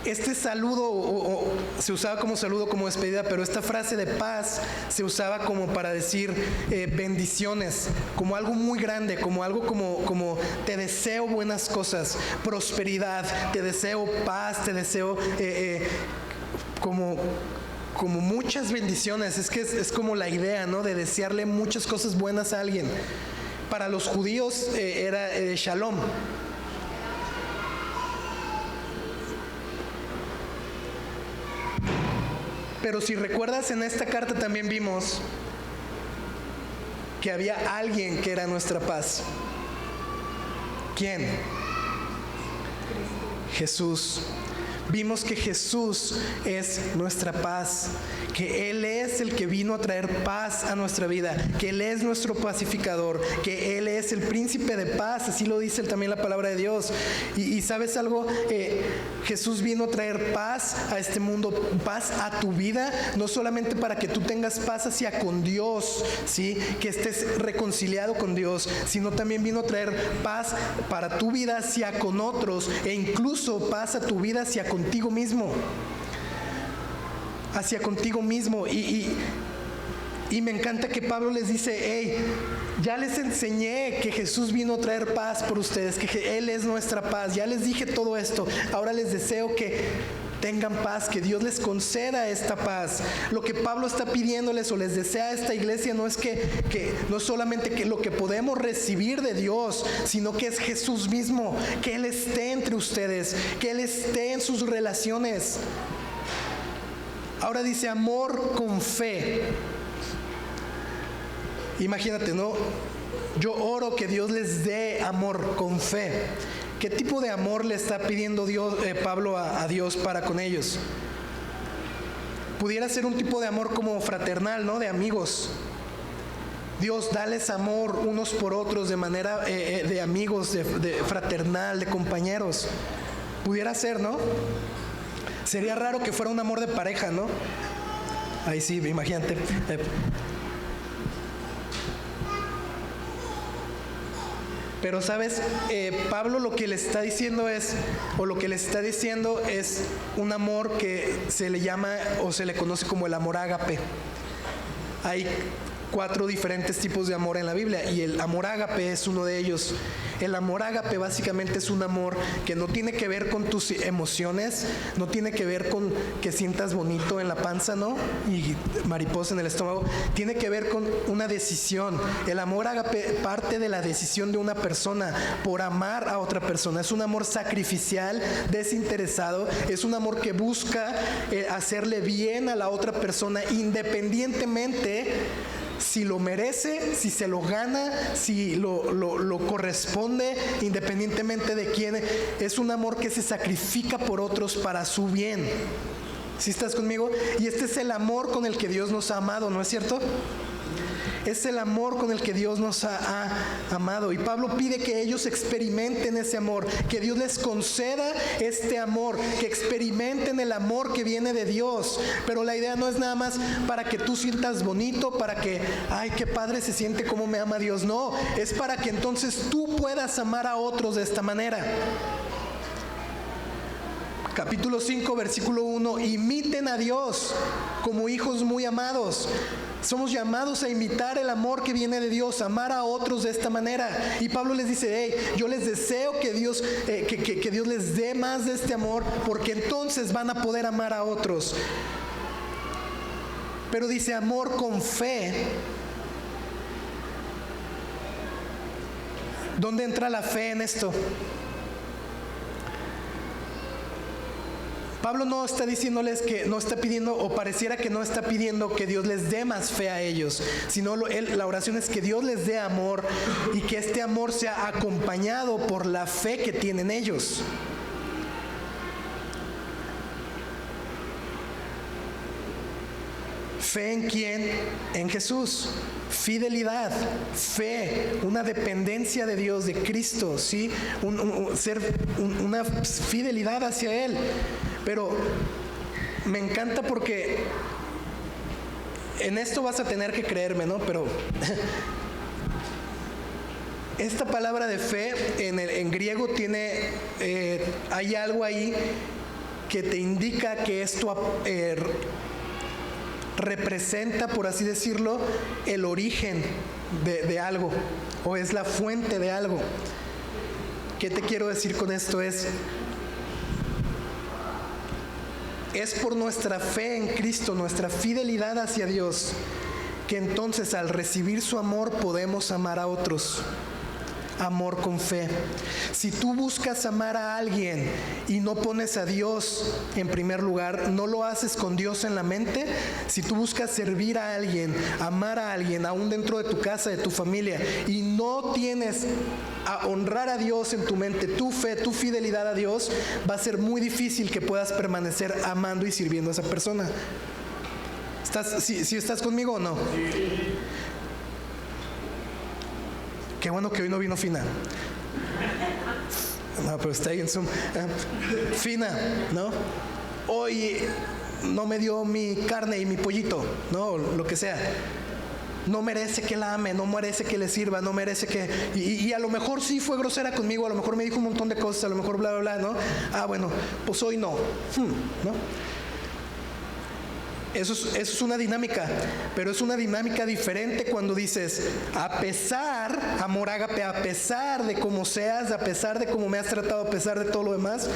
Este saludo se usaba como saludo, como despedida, pero esta frase de paz se usaba como para decir bendiciones, como algo muy grande, como algo como te deseo buenas cosas, prosperidad, te deseo paz, te deseo como muchas bendiciones. Es que es como la idea, ¿no? De desearle muchas cosas buenas a alguien. Para los judíos era shalom. Pero si recuerdas, en esta carta también vimos que había alguien que era nuestra paz. ¿Quién? Jesús. Vimos que Jesús es nuestra paz, que Él es el que vino a traer paz a nuestra vida, que Él es nuestro pacificador, que Él es el príncipe de paz, así lo dice también la palabra de Dios. Y ¿sabes algo? Jesús vino a traer paz a este mundo, paz a tu vida, no solamente para que tú tengas paz hacia con Dios, ¿sí? Que estés reconciliado con Dios, sino también vino a traer paz para tu vida hacia con otros, e incluso paz a tu vida hacia contigo mismo. Hacia contigo mismo. Y me encanta que Pablo les dice: hey, ya les enseñé que Jesús vino a traer paz por ustedes, que Él es nuestra paz, ya les dije todo esto, ahora les deseo que tengan paz, que Dios les conceda esta paz. Lo que Pablo está pidiéndoles o les desea a esta iglesia no es que no solamente que lo que podemos recibir de Dios, sino que es Jesús mismo, que Él esté entre ustedes, que Él esté en sus relaciones. Ahora dice amor con fe. Imagínate, ¿no? Yo oro que Dios les dé amor con fe. ¿Qué tipo de amor le está pidiendo Pablo a Dios para con ellos? Pudiera ser un tipo de amor como fraternal, ¿no? De amigos. Dios, dales amor unos por otros de manera de amigos, de fraternal, de compañeros. Pudiera ser, ¿no? Sería raro que fuera un amor de pareja, ¿no? Ahí sí, imagínate. Pero sabes, Pablo lo que le está diciendo es un amor que se le llama o se le conoce como el amor ágape. Hay 4 diferentes tipos de amor en la Biblia y el amor ágape es uno de ellos. El amor ágape básicamente es un amor que no tiene que ver con tus emociones, no tiene que ver con que sientas bonito en la panza, ¿no? Y mariposa en el estómago. Tiene que ver con una decisión. El amor ágape parte de la decisión de una persona por amar a otra persona. Es un amor sacrificial, desinteresado. Es un amor que busca hacerle bien a la otra persona independientemente si lo merece, si se lo gana, si lo corresponde, independientemente de quién. Es un amor que se sacrifica por otros para su bien. ¿Sí estás conmigo? Y este es el amor con el que Dios nos ha amado, ¿no es cierto? es el amor con el que Dios nos ha amado. Y Pablo pide que ellos experimenten ese amor, que Dios les conceda este amor, que experimenten el amor que viene de Dios. Pero la idea no es nada más para que tú sientas bonito, para que, ay, qué padre se siente cómo me ama Dios. No, es para que entonces tú puedas amar a otros de esta manera. Capítulo 5, versículo 1, imiten a Dios como hijos muy amados. Somos llamados a imitar el amor que viene de Dios, amar a otros de esta manera. Y Pablo les dice, hey, yo les deseo que Dios, que Dios les dé más de este amor, porque entonces van a poder amar a otros. Pero dice amor con fe. ¿Dónde entra la fe en esto? Pablo no está diciéndoles que no está pidiendo, o pareciera que no está pidiendo que Dios les dé más fe a ellos, sino la oración es que Dios les dé amor y que este amor sea acompañado por la fe que tienen ellos. ¿Fe en quién? En Jesús. Fidelidad, fe, una dependencia de Dios, de Cristo, ¿sí? Una fidelidad hacia Él. Pero me encanta porque en esto vas a tener que creerme, ¿no? Pero esta palabra de fe en griego tiene, hay algo ahí que te indica que esto representa, por así decirlo, el origen de algo, o es la fuente de algo. ¿Qué te quiero decir con esto? Es por nuestra fe en Cristo, nuestra fidelidad hacia Dios, que entonces al recibir su amor podemos amar a otros. Amor con fe. Si tú buscas amar a alguien y no pones a Dios en primer lugar, no lo haces con Dios en la mente. Si tú buscas servir a alguien, amar a alguien, aún dentro de tu casa, de tu familia, y no tienes a honrar a Dios en tu mente, tu fe, tu fidelidad a Dios, va a ser muy difícil que puedas permanecer amando y sirviendo a esa persona. ¿Sí estás conmigo o no? Sí. Qué bueno que hoy no vino Fina. No, pero está ahí en Zoom. Fina, ¿no? Hoy no me dio mi carne y mi pollito, ¿no? Lo que sea. No merece que la ame, no merece que le sirva, no merece que... Y a lo mejor sí fue grosera conmigo, a lo mejor me dijo un montón de cosas, a lo mejor bla, bla, bla, ¿no? Ah, bueno, pues hoy no. ¿No? Eso es una dinámica, pero es una dinámica diferente cuando dices, a pesar, amor ágape, a pesar de cómo seas, a pesar de cómo me has tratado, a pesar de todo lo demás,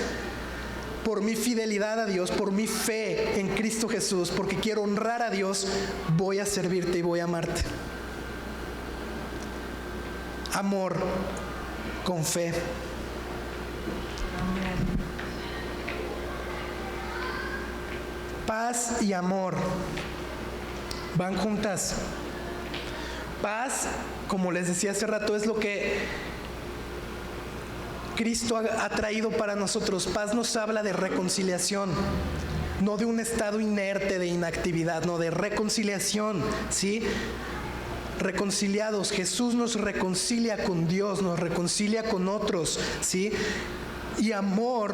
por mi fidelidad a Dios, por mi fe en Cristo Jesús, porque quiero honrar a Dios, voy a servirte y voy a amarte. Amor con fe. Paz y amor van juntas. Paz, como les decía hace rato, es lo que Cristo ha traído para nosotros. Paz nos habla de reconciliación, no de un estado inerte de inactividad, no, de reconciliación, ¿sí? Reconciliados, Jesús nos reconcilia con Dios, nos reconcilia con otros, ¿sí? Y amor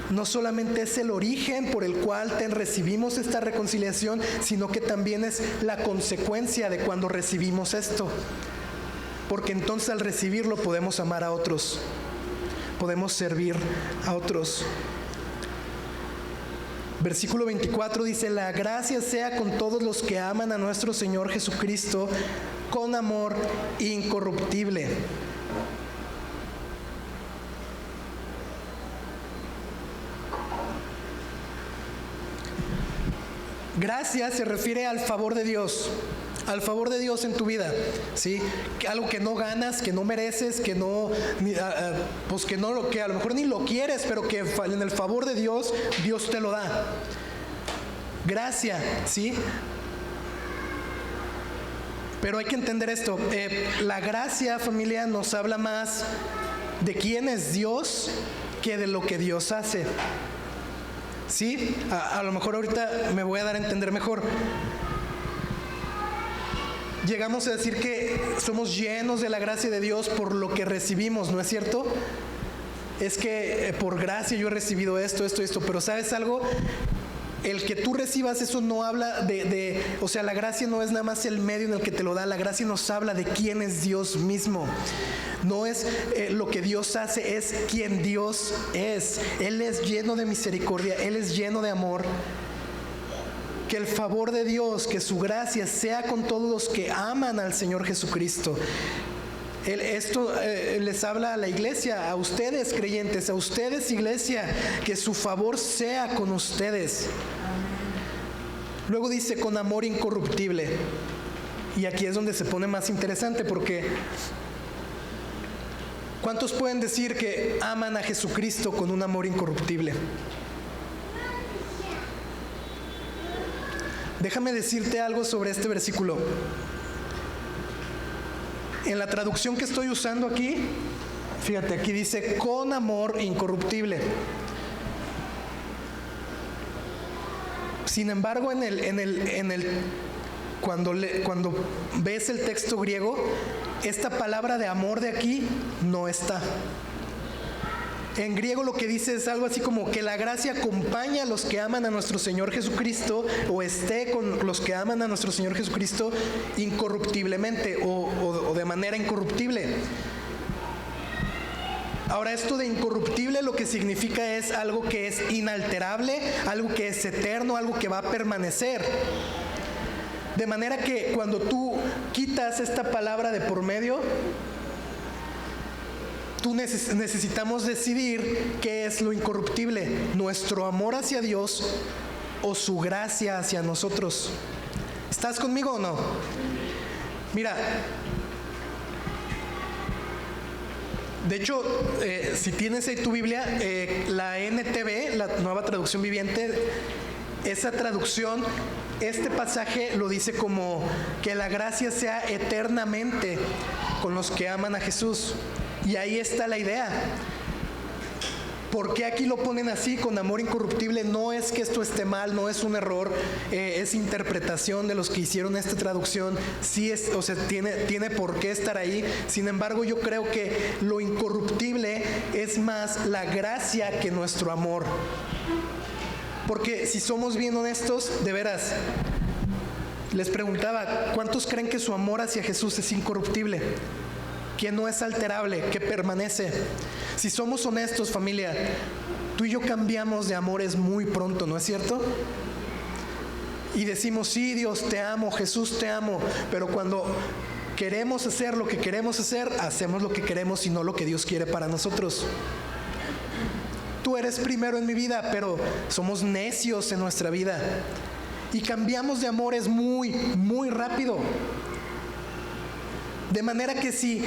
no solamente es el origen por el cual recibimos esta reconciliación, sino que también es la consecuencia de cuando recibimos esto. Porque entonces al recibirlo podemos amar a otros, podemos servir a otros. Versículo 24 dice, la gracia sea con todos los que aman a nuestro Señor Jesucristo con amor incorruptible. Gracia se refiere al favor de Dios en tu vida, ¿sí? Algo que no ganas, que no mereces, que no, pues que no, que a lo mejor ni lo quieres, pero que en el favor de Dios, Dios te lo da. Gracia, ¿sí? Pero hay que entender esto. La gracia, familia, nos habla más de quién es Dios que de lo que Dios hace. ¿Sí? A lo mejor ahorita me voy a dar a entender mejor. llegamos a decir que somos llenos de la gracia de Dios por lo que recibimos, ¿no es cierto? Es que por gracia yo he recibido esto, pero ¿sabes algo? El que tú recibas eso no habla o sea, la gracia no es nada más el medio en el que te lo da, la gracia nos habla de quién es Dios mismo. No es lo que Dios hace, es quien Dios es. Él es lleno de misericordia, Él es lleno de amor. Que el favor de Dios, que su gracia sea con todos los que aman al Señor Jesucristo. Esto les habla a la iglesia, a ustedes creyentes, a ustedes iglesia, que su favor sea con ustedes. Luego dice, con amor incorruptible. Y aquí es donde se pone más interesante, porque ¿cuántos pueden decir que aman a Jesucristo con un amor incorruptible? Déjame decirte algo sobre este versículo. En la traducción que estoy usando aquí, fíjate, aquí dice con amor incorruptible. Sin embargo, cuando ves el texto griego, esta palabra de amor de aquí no está. En griego lo que dice es algo así como que la gracia acompaña a los que aman a nuestro Señor Jesucristo, o esté con los que aman a nuestro Señor Jesucristo incorruptiblemente o de manera incorruptible. Ahora, esto de incorruptible lo que significa es algo que es inalterable, algo que es eterno, algo que va a permanecer. De manera que cuando tú quitas esta palabra de por medio, necesitamos decidir qué es lo incorruptible, nuestro amor hacia Dios o su gracia hacia nosotros. ¿Estás conmigo o no? Mira, de hecho, si tienes ahí tu Biblia, la NTV, la Nueva Traducción Viviente, esa traducción, este pasaje lo dice como que la gracia sea eternamente con los que aman a Jesús. Y ahí está la idea. ¿Por qué aquí lo ponen así, con amor incorruptible? No es que esto esté mal, no es un error, es interpretación de los que hicieron esta traducción. Sí es, o sea, tiene por qué estar ahí. Sin embargo, yo creo que lo incorruptible es más la gracia que nuestro amor. Porque si somos bien honestos, de veras, les preguntaba, ¿cuántos creen que su amor hacia Jesús es incorruptible? Que no es alterable, que permanece. Si somos honestos, familia, tú y yo cambiamos de amores muy pronto, ¿no es cierto? Y decimos, sí, Dios, te amo, Jesús, te amo, pero cuando queremos hacer lo que queremos hacer, hacemos lo que queremos y no lo que Dios quiere para nosotros. Tú eres primero en mi vida, pero somos necios en nuestra vida y cambiamos de amores muy, muy rápido. De manera que si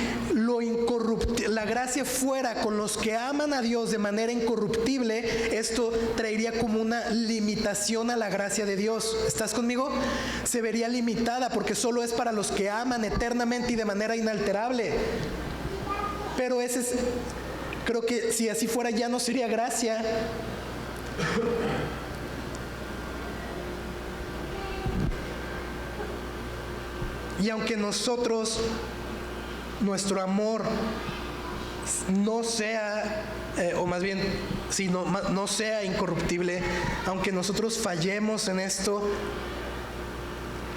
la gracia fuera con los que aman a Dios de manera incorruptible, esto traería como una limitación a la gracia de Dios. ¿Estás conmigo? Se vería limitada porque solo es para los que aman eternamente y de manera inalterable. Pero creo que si así fuera ya no sería gracia. Y aunque nuestro amor no sea, o más bien, si no sea incorruptible, aunque nosotros fallemos en esto,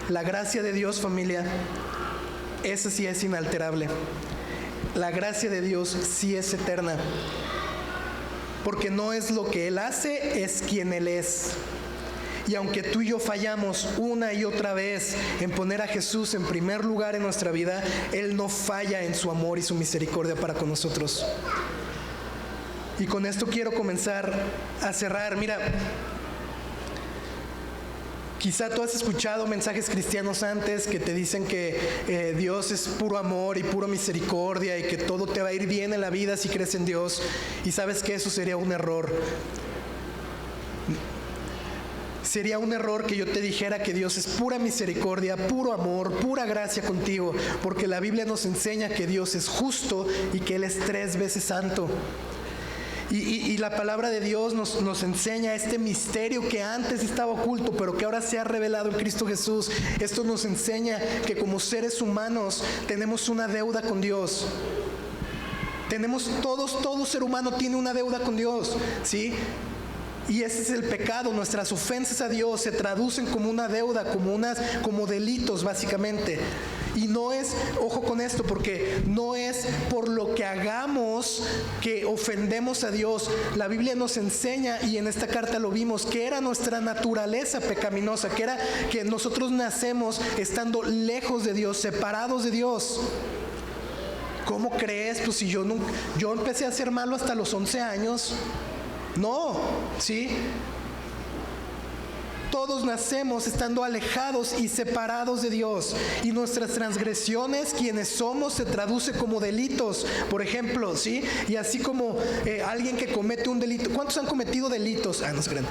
la gracia de Dios, familia, esa sí es inalterable. La gracia de Dios sí es eterna. Porque no es lo que Él hace, es quien Él es. Y aunque tú y yo fallamos una y otra vez en poner a Jesús en primer lugar en nuestra vida, Él no falla en su amor y su misericordia para con nosotros. Y con esto quiero comenzar a cerrar. Mira, quizá tú has escuchado mensajes cristianos antes que te dicen que Dios es puro amor y puro misericordia y que todo te va a ir bien en la vida si crees en Dios. Y sabes que eso sería un error. Sería un error que yo te dijera que Dios es pura misericordia, puro amor, pura gracia contigo, porque la Biblia nos enseña que Dios es justo y que Él es 3 veces santo. Y la palabra de Dios nos enseña este misterio que antes estaba oculto, pero que ahora se ha revelado en Cristo Jesús. Esto nos enseña que como seres humanos tenemos una deuda con Dios. Todo ser humano tiene una deuda con Dios, ¿sí? Y ese es el pecado. Nuestras ofensas a Dios se traducen como una deuda, como delitos básicamente. Y no es, ojo con esto, porque no es por lo que hagamos que ofendemos a Dios. La Biblia nos enseña, y en esta carta lo vimos, que era nuestra naturaleza pecaminosa, que era que nosotros nacemos estando lejos de Dios, separados de Dios. ¿Cómo crees? Pues si yo empecé a hacer malo hasta los 11 años. No, ¿sí? Todos nacemos estando alejados y separados de Dios. Y nuestras transgresiones, quienes somos, se traduce como delitos. Por ejemplo, ¿sí? Y así como alguien que comete un delito. ¿Cuántos han cometido delitos? No se crean.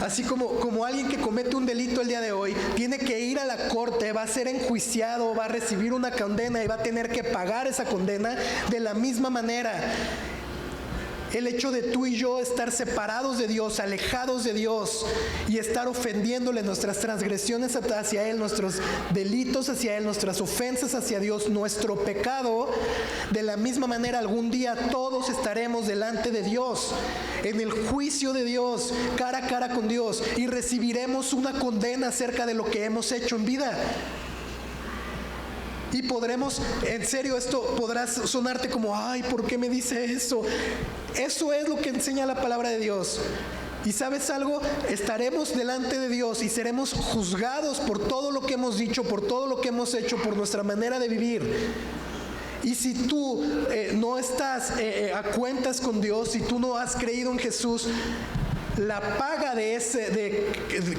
Así como alguien que comete un delito el día de hoy, tiene que ir a la corte, va a ser enjuiciado, va a recibir una condena y va a tener que pagar esa condena. De la misma manera, el hecho de tú y yo estar separados de Dios, alejados de Dios y estar ofendiéndole, nuestras transgresiones hacia Él, nuestros delitos hacia Él, nuestras ofensas hacia Dios, nuestro pecado, de la misma manera algún día todos estaremos delante de Dios, en el juicio de Dios, cara a cara con Dios, y recibiremos una condena acerca de lo que hemos hecho en vida. Y podremos, en serio, esto podrá sonarte como, ay, ¿por qué me dice eso? Eso es lo que enseña la palabra de Dios. Y ¿sabes algo? Estaremos delante de Dios y seremos juzgados por todo lo que hemos dicho, por todo lo que hemos hecho, por nuestra manera de vivir. Y si tú no estás a cuentas con Dios, si tú no has creído en Jesús, la paga de ese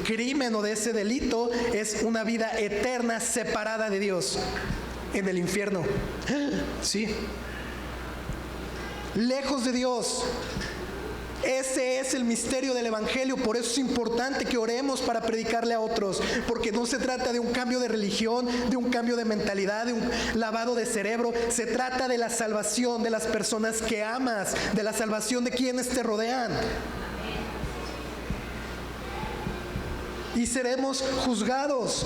crimen o de ese delito es una vida eterna separada de Dios en el infierno. Sí. Lejos de Dios. Ese es el misterio del Evangelio. Por eso es importante que oremos para predicarle a otros, porque no se trata de un cambio de religión, de un cambio de mentalidad, de un lavado de cerebro. Se trata de la salvación de las personas que amas, de la salvación de quienes te rodean. Y seremos juzgados.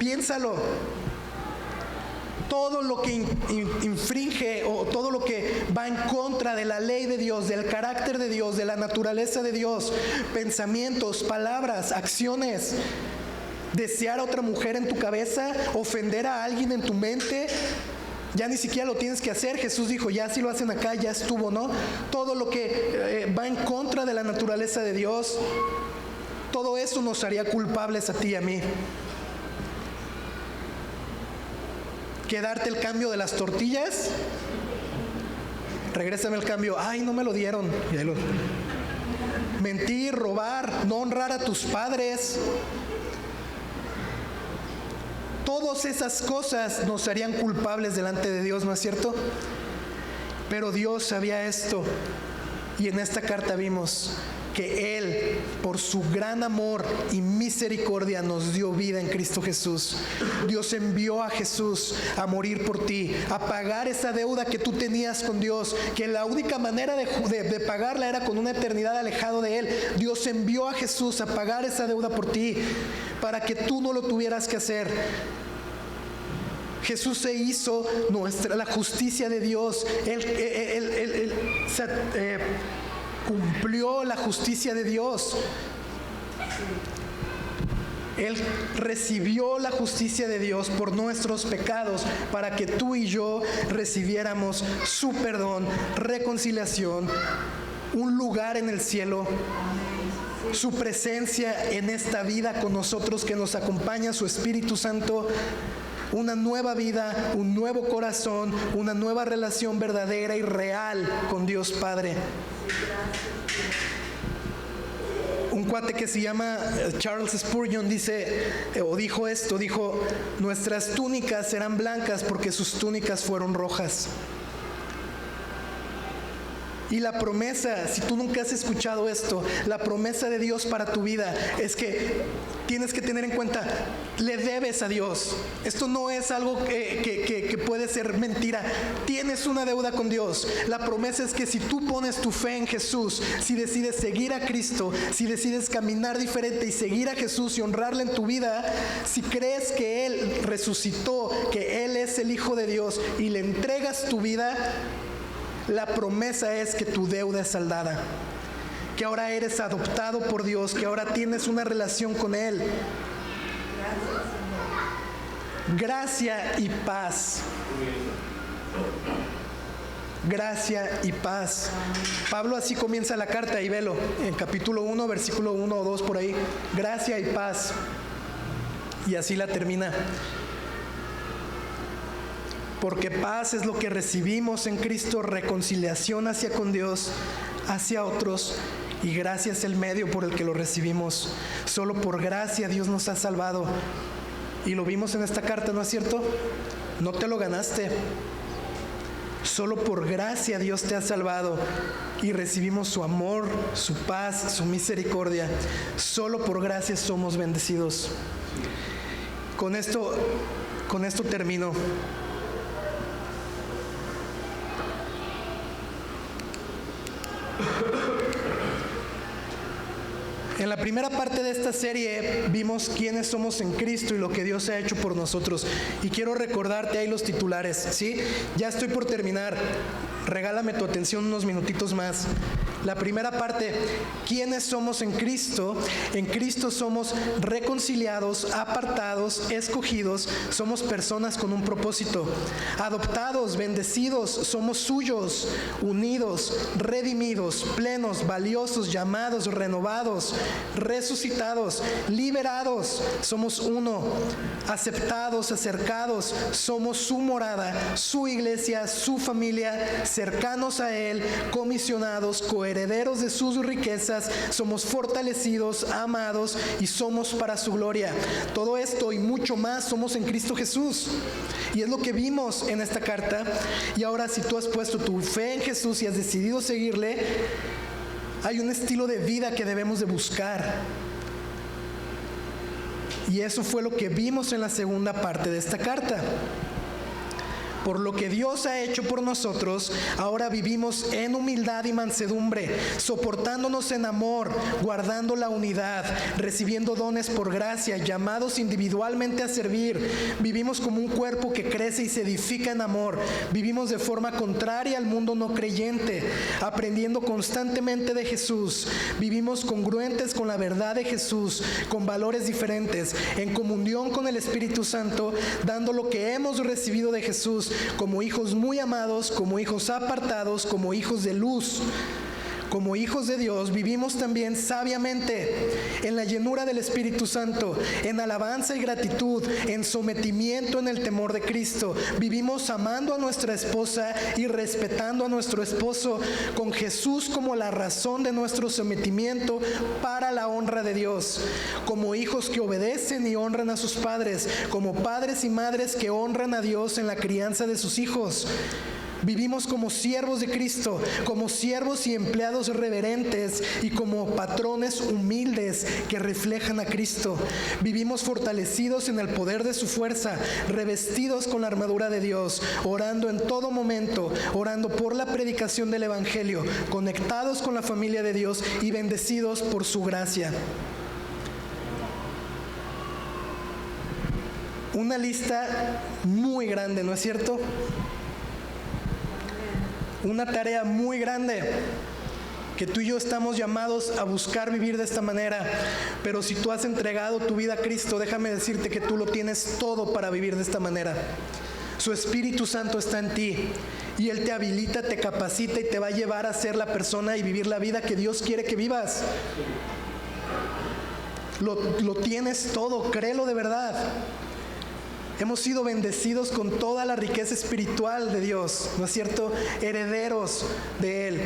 Piénsalo. Todo lo que infringe o todo lo que va en contra de la ley de Dios, del carácter de Dios, de la naturaleza de Dios, pensamientos, palabras, acciones, desear a otra mujer en tu cabeza, ofender a alguien en tu mente, ya ni siquiera lo tienes que hacer. Jesús dijo, ya si lo hacen acá, ya estuvo, ¿no? Todo lo que va en contra de la naturaleza de Dios, todo eso nos haría culpables a ti y a mí. ¿Quedarte el cambio de las tortillas? Regrésame el cambio. Ay, no me lo dieron. Mentir, robar, no honrar a tus padres. Todas esas cosas nos harían culpables delante de Dios, ¿no es cierto? Pero Dios sabía esto. Y en esta carta vimos que Él, por su gran amor y misericordia, nos dio vida en Cristo Jesús. Dios envió a Jesús a morir por ti, a pagar esa deuda que tú tenías con Dios, que la única manera de pagarla era con una eternidad alejado de Él. Dios envió a Jesús a pagar esa deuda por ti, para que tú no lo tuvieras que hacer. Jesús se hizo la justicia de Dios. Él cumplió la justicia de Dios. Él recibió la justicia de Dios por nuestros pecados, para que tú y yo recibiéramos su perdón, reconciliación, un lugar en el cielo, su presencia en esta vida con nosotros, que nos acompaña su Espíritu Santo, una nueva vida, un nuevo corazón, una nueva relación verdadera y real con Dios Padre. Un cuate que se llama Charles Spurgeon dijo esto: nuestras túnicas serán blancas porque sus túnicas fueron rojas. Y la promesa, si tú nunca has escuchado esto, la promesa de Dios para tu vida es que tienes que tener en cuenta, le debes a Dios. Esto no es algo que puede ser mentira. Tienes una deuda con Dios. La promesa es que si tú pones tu fe en Jesús, si decides seguir a Cristo, si decides caminar diferente y seguir a Jesús y honrarle en tu vida, si crees que Él resucitó, que Él es el Hijo de Dios y le entregas tu vida, la promesa es que tu deuda es saldada, que ahora eres adoptado por Dios, que ahora tienes una relación con Él. Gracia y paz. Gracia y paz. Pablo así comienza la carta, y velo, en capítulo 1, versículo 1 o 2 por ahí. Gracia y paz. Y así la termina. Porque paz es lo que recibimos en Cristo, reconciliación hacia con Dios, hacia otros, y gracia es el medio por el que lo recibimos. Solo por gracia Dios nos ha salvado. Y lo vimos en esta carta, ¿no es cierto? No te lo ganaste. Solo por gracia Dios te ha salvado y recibimos su amor, su paz, su misericordia. Solo por gracia somos bendecidos. Con esto termino. En la primera parte de esta serie vimos quiénes somos en Cristo y lo que Dios ha hecho por nosotros. Y quiero recordarte ahí los titulares, ¿sí? Ya estoy por terminar. Regálame tu atención unos minutitos más. La primera parte, ¿quiénes somos en Cristo? En Cristo somos reconciliados, apartados, escogidos, somos personas con un propósito. Adoptados, bendecidos, somos suyos, unidos, redimidos, plenos, valiosos, llamados, renovados, resucitados, liberados, somos uno, aceptados, acercados, somos su morada, su iglesia, su familia, cercanos a Él, comisionados, coherederos de sus riquezas, somos fortalecidos, amados y somos para su gloria. Todo esto y mucho más somos en Cristo Jesús. Y es lo que vimos en esta carta. Y ahora, si tú has puesto tu fe en Jesús y has decidido seguirle, hay un estilo de vida que debemos de buscar. Y eso fue lo que vimos en la segunda parte de esta carta. Por lo que Dios ha hecho por nosotros, ahora vivimos en humildad y mansedumbre, soportándonos en amor, guardando la unidad, recibiendo dones por gracia, llamados individualmente a servir. Vivimos como un cuerpo que crece y se edifica en amor. Vivimos de forma contraria al mundo no creyente, aprendiendo constantemente de Jesús. Vivimos congruentes con la verdad de Jesús, con valores diferentes, en comunión con el Espíritu Santo, dando lo que hemos recibido de Jesús, como hijos muy amados, como hijos apartados, como hijos de luz. Como hijos de Dios vivimos también sabiamente, en la llenura del Espíritu Santo, en alabanza y gratitud, en sometimiento en el temor de Cristo. Vivimos amando a nuestra esposa y respetando a nuestro esposo, con Jesús como la razón de nuestro sometimiento para la honra de Dios. Como hijos que obedecen y honran a sus padres, como padres y madres que honran a Dios en la crianza de sus hijos. Vivimos como siervos de Cristo, como siervos y empleados reverentes y como patrones humildes que reflejan a Cristo. Vivimos fortalecidos en el poder de su fuerza, revestidos con la armadura de Dios, orando en todo momento, orando por la predicación del Evangelio, conectados con la familia de Dios y bendecidos por su gracia. Una lista muy grande, ¿no es cierto? Una tarea muy grande que tú y yo estamos llamados a buscar vivir de esta manera. Pero si tú has entregado tu vida a Cristo, déjame decirte que tú lo tienes todo para vivir de esta manera. Su Espíritu Santo está en ti y Él te habilita, te capacita y te va a llevar a ser la persona y vivir la vida que Dios quiere que vivas. Lo tienes todo, créelo de verdad. Hemos sido bendecidos con toda la riqueza espiritual de Dios, ¿no es cierto? Herederos de Él.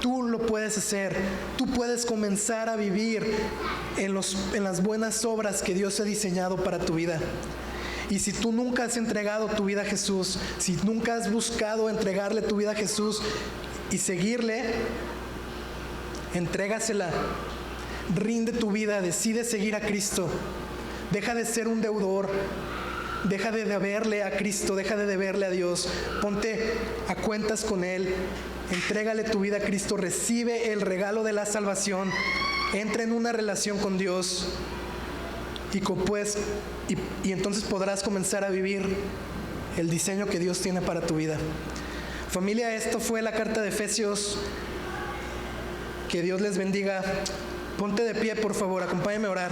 Tú lo puedes hacer. Tú puedes comenzar a vivir en las buenas obras que Dios ha diseñado para tu vida. Y si tú nunca has entregado tu vida a Jesús, si nunca has buscado entregarle tu vida a Jesús y seguirle, entrégasela. Rinde tu vida, decide seguir a Cristo. Deja de ser un deudor. Deja de deberle a Cristo, deja de deberle a Dios. Ponte a cuentas con Él. Entrégale tu vida a Cristo. Recibe el regalo de la salvación. Entra en una relación con Dios. Y entonces podrás comenzar a vivir el diseño que Dios tiene para tu vida. Familia, esto fue la carta de Efesios. Que Dios les bendiga. Ponte de pie, por favor. Acompáñame a orar.